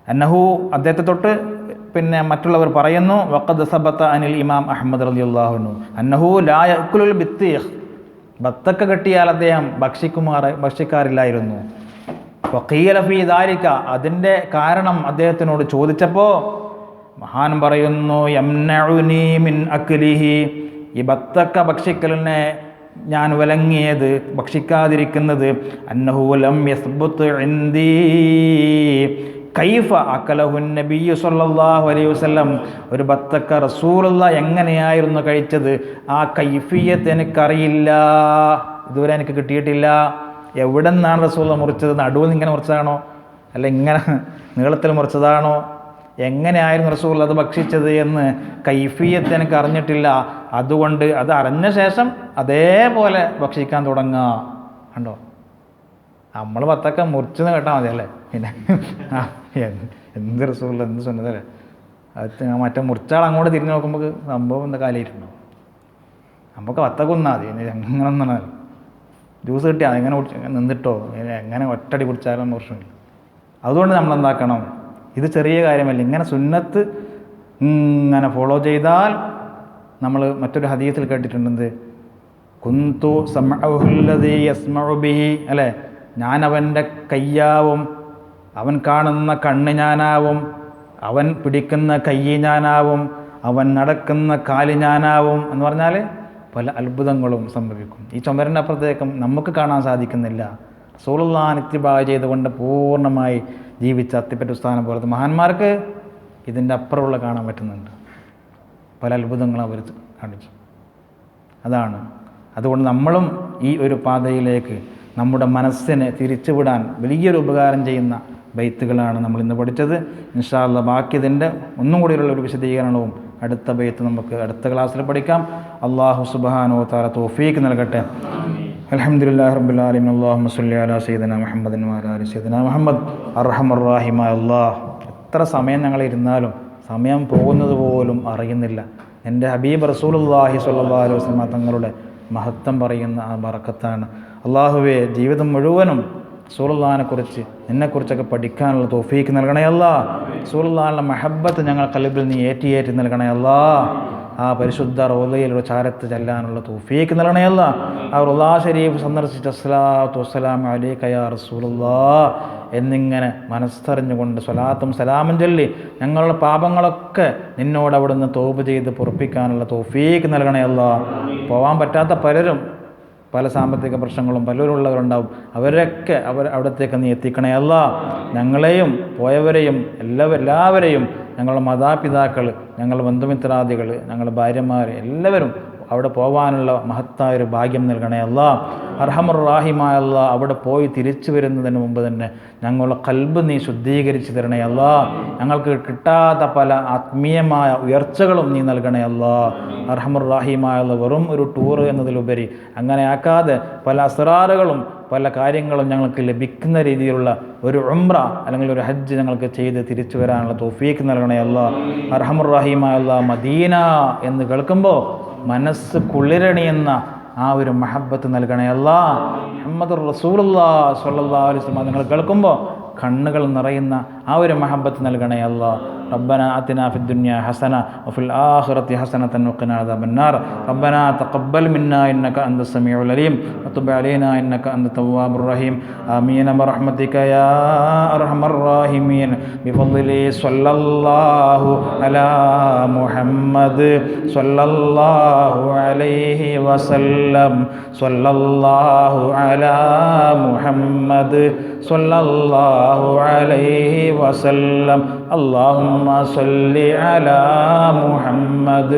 അന്നഹു, അദ്ദേഹത്തെ തൊട്ട് പിന്നെ മറ്റുള്ളവർ പറയുന്നു, വഖദ് സബത അനിൽ ഇമാം അഹ്മദ് റളിയല്ലാഹു അൻഹു അന്നഹു ലാ യഅ്കുലുൽ ബിത്തീഖ്, ബത്തക്ക കെട്ടിയാൽ അദ്ദേഹം ഭക്ഷിക്കാറില്ലായിരുന്നു. വഖീല ഫീ ദാലിക, അതിൻ്റെ കാരണം അദ്ദേഹത്തിനോട് ചോദിച്ചപ്പോൾ മഹാൻ പറയുന്നു, യംനഉനി മിൻ അക്ലിഹി, ഈ ബത്തക്ക ഭക്ഷിക്കലിനെ ഞാൻ വിലങ്ങിയത്, ഭക്ഷിക്കാതിരിക്കുന്നത്, അന്നഹു ലം യസ്ബുത് ഇൻദീ കൈഫ അക്കലഹു നബിയ്യു സ്വല്ലല്ലാഹു അലൈഹി വസല്ലം, ഒരു ബത്തക്ക റസൂലുള്ളാഹി എങ്ങനെയായിരുന്നു കഴിച്ചത്, ആ കൈഫിയത്ത് എനിക്കറിയില്ല, ഇതുവരെ എനിക്ക് കിട്ടിയിട്ടില്ല. എവിടെ നിന്നാണ് റസൂലുള്ളാഹി മുറിച്ചത്, നടുവിൽ നിന്ന് ഇങ്ങനെ മുറിച്ചതാണോ, അല്ല ഇങ്ങനെ നീളത്തിൽ മുറിച്ചതാണോ, എങ്ങനെയായിരുന്നു റസൂലുള്ളാഹി അത് ഭക്ഷിച്ചത് എന്ന് കൈഫിയത്ത് എനിക്ക് അറിഞ്ഞിട്ടില്ല. അതുകൊണ്ട് അത് അറിഞ്ഞ ശേഷം അതേപോലെ ഭക്ഷിക്കാൻ തുടങ്ങുക. കണ്ടോ, നമ്മൾ ബത്തക്ക മുറിച്ചെന്ന് കേട്ടാൽ മതി അല്ലേ, പിന്നെ എന്ത് റസൂലുള്ളാഹി എന്ത് സുന്നത്തല്ലേ. അത് മറ്റേ മുറിച്ചാൾ അങ്ങോട്ട് തിരിഞ്ഞ് നോക്കുമ്പോൾ സംഭവം എന്താ കാലിയിട്ടുണ്ടോ, നമുക്ക് ബത്തക്ക ഒന്നാ മതി, എങ്ങനെ ഒന്നാണ് ജ്യൂസ് കിട്ടിയാൽ എങ്ങനെ നിന്നിട്ടോ, എങ്ങനെ ഒറ്റടി കുടിച്ചാലും പ്രശ്നമില്ല. അതുകൊണ്ട് നമ്മൾ എന്താക്കണം, ഇത് ചെറിയ കാര്യമല്ല, ഇങ്ങനെ സുന്നത്ത് ഇങ്ങനെ ഫോളോ ചെയ്താൽ. നമ്മൾ മറ്റൊരു ഹദീസിൽ കേട്ടിട്ടുണ്ട്, കുന്തു സമഅഹുല്ലദീ യസ്മഉ ബിഹി, അല്ലേ, ഞാൻ അവൻ്റെ കയ്യാവും, അവൻ കാണുന്ന കണ്ണ് ഞാനാവും, അവൻ പിടിക്കുന്ന കൈ ഞാനാവും, അവൻ നടക്കുന്ന കാല് ഞാനാവും എന്ന് പറഞ്ഞാൽ പല അത്ഭുതങ്ങളും സംഭവിക്കും. ഈ ചുമരിൻ്റെ അപ്പുറത്തേക്കും നമുക്ക് കാണാൻ സാധിക്കുന്നില്ല. റസൂലുള്ളാഹിനെ ഇത്തിബാ ചെയ്തുകൊണ്ട് പൂർണ്ണമായി ജീവിച്ച അത്തിപ്പറ്റ സ്ഥാനം പോലത്തെ മഹാന്മാർക്ക് ഇതിൻ്റെ അപ്പുറമുള്ള കാണാൻ പറ്റുന്നുണ്ട്. പല അത്ഭുതങ്ങളും അവർ കാണിച്ചു. അതാണ്, അതുകൊണ്ട് നമ്മളും ഈ ഒരു പാതയിലേക്ക് നമ്മുടെ മനസ്സിനെ തിരിച്ചുവിടാൻ വലിയൊരു ഉപകാരം ചെയ്യുന്ന ബൈത്തുകളാണ് നമ്മൾ ഇന്ന് പഠിച്ചത്. ഇൻഷാ അല്ലാഹ് ബാക്കി ഇതിൻ്റെ ഒന്നും കൂടിയുള്ള ഒരു വിശദീകരണവും അടുത്ത ബൈത്ത് നമുക്ക് അടുത്ത ക്ലാസ്സിൽ പഠിക്കാം. അല്ലാഹു സുബ്ഹാനഹു വ തആല തൗഫീഖ് നൽകട്ടെ. അൽഹംദുലില്ലാഹി റബ്ബിൽ ആലമീൻ. അല്ലാഹുമ്മ സ്വല്ലി അലാ സയ്യിദിനാ മുഹമ്മദിൻ വഅലാ ആലി സയ്യിദിനാ മുഹമ്മദ്. അർഹമർ റഹീമായ അല്ലാഹ്, എത്ര സമയം ഞങ്ങൾ ഇരുന്നാലും സമയം പോകുന്നത് പോലും അറിയുന്നില്ല. എൻ്റെ ഹബീബ് റസൂലുള്ളാഹി സ്വല്ലല്ലാഹു അലൈഹി വസല്ലം തങ്ങളുടെ മഹത്വം പറയുന്ന ആ ബറക്കത്താണ്. അല്ലാഹുവേ, ജീവിതം മുഴുവനും റസൂലുള്ളാഹിനെക്കുറിച്ച് നിന്നെക്കുറിച്ചൊക്കെ പഠിക്കാനുള്ള തൗഫീഖ് നൽകണേ അല്ലാ. റസൂലുള്ളാഹിയുടെ മഹബ്ബത്ത് ഞങ്ങൾ ഖൽബിൽ നീ ഏറ്റി നൽകണേ അല്ലാ. ആ പരിശുദ്ധ റൗളയിലുള്ള ചാരത്ത് ചെല്ലാനുള്ള തൗഫീഖ് നൽകണേ അല്ലാ. ആ റൗള ശരീഫ് സന്ദർശിച്ച അസ്സലാത്തു വസ്സലാമു അലൈക യാ റസൂലുള്ളാഹ് എന്നിങ്ങനെ മനസ്സറിഞ്ഞുകൊണ്ട് സ്വലാത്തും സലാമും ചൊല്ലി ഞങ്ങളുടെ പാപങ്ങളൊക്കെ നിന്നോട് അവിടുന്ന് തൗബ ചെയ്ത് പൊറുപ്പിക്കാനുള്ള തൗഫീഖ് നൽകണേ അല്ലാ. പോകാൻ പറ്റാത്ത പലരും, പല സാമ്പത്തിക പ്രശ്നങ്ങളും പലരുള്ളവരുണ്ടാവും, അവരൊക്കെ അവിടത്തേക്ക് നീ എത്തിക്കണേ അല്ലാ. ഞങ്ങളെയും പോയവരെയും എല്ലാവരെയും, ഞങ്ങളുടെ മാതാപിതാക്കൾ, ഞങ്ങളുടെ ബന്ധുമിത്രാദികൾ, ഞങ്ങളുടെ ഭാര്യമാർ എല്ലാവരും അവിടെ പോകാനുള്ള മഹത്തായ ഒരു ഭാഗ്യം നൽകണേ അല്ലാ. അർഹമർ റഹീമായ അല്ലാ, അവിടെ പോയി തിരിച്ചു വരുന്നതിന് മുമ്പ് തന്നെ ഞങ്ങളുടെ ഖൽബ് നീ ശുദ്ധീകരിച്ച് തരണേ അല്ലാ. ഞങ്ങൾക്ക് കിട്ടാത്ത പല ആത്മീയമായ ഉയർച്ചകളും നീ നൽകണേ അല്ലാ. അർഹമർ റഹീമായ അല്ലാ, വെറും ഒരു ടൂർ എന്നതിലുപരി അങ്ങനെ ആക്കാതെ പല അസ്റാറുകളും പല കാര്യങ്ങളും ഞങ്ങൾക്ക് ലഭിക്കുന്ന രീതിയിലുള്ള ഒരു ഉംറ അല്ലെങ്കിൽ ഒരു ഹജ്ജ് ഞങ്ങൾക്ക് ചെയ്ത് തിരിച്ചു വരാനുള്ള തൗഫീഖ് നൽകണേ അല്ലാ. അർഹമർ റഹീമായ അല്ലാ, മദീന എന്ന് കേൾക്കുമ്പോൾ മനസ്സ് കുളിരണിയുന്ന ആ ഒരു മഹബ്ബത്ത് നൽകണേ അല്ലാ. മുഹമ്മദുർ റസൂലുള്ളാഹി സ്വല്ലല്ലാഹു അലൈഹി വസല്ലം നിങ്ങൾ കേൾക്കുമ്പോൾ കണ്ണുകൾ നിറയുന്ന ആ ഒരു മഹബ്ബത്ത് നൽകണേ അല്ലാ. ربنا آتنا في الدنيا حسنة وفي الآخرة حسنة وقنا عذاب النار. ربنا تقبل منا إنك أنت السميع العليم وتب علينا إنك أنت التواب الرحيم. آمين برحمتك يا أرحم الراحمين. بفضل صلى الله على محمد صلى الله عليه وسلم. صلى الله على محمد صلى الله عليه وسلم. اللهم صل على محمد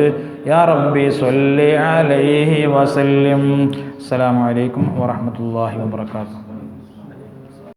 يا ربي صل عليه وسلم. السلام عليكم ورحمة الله وبركاته.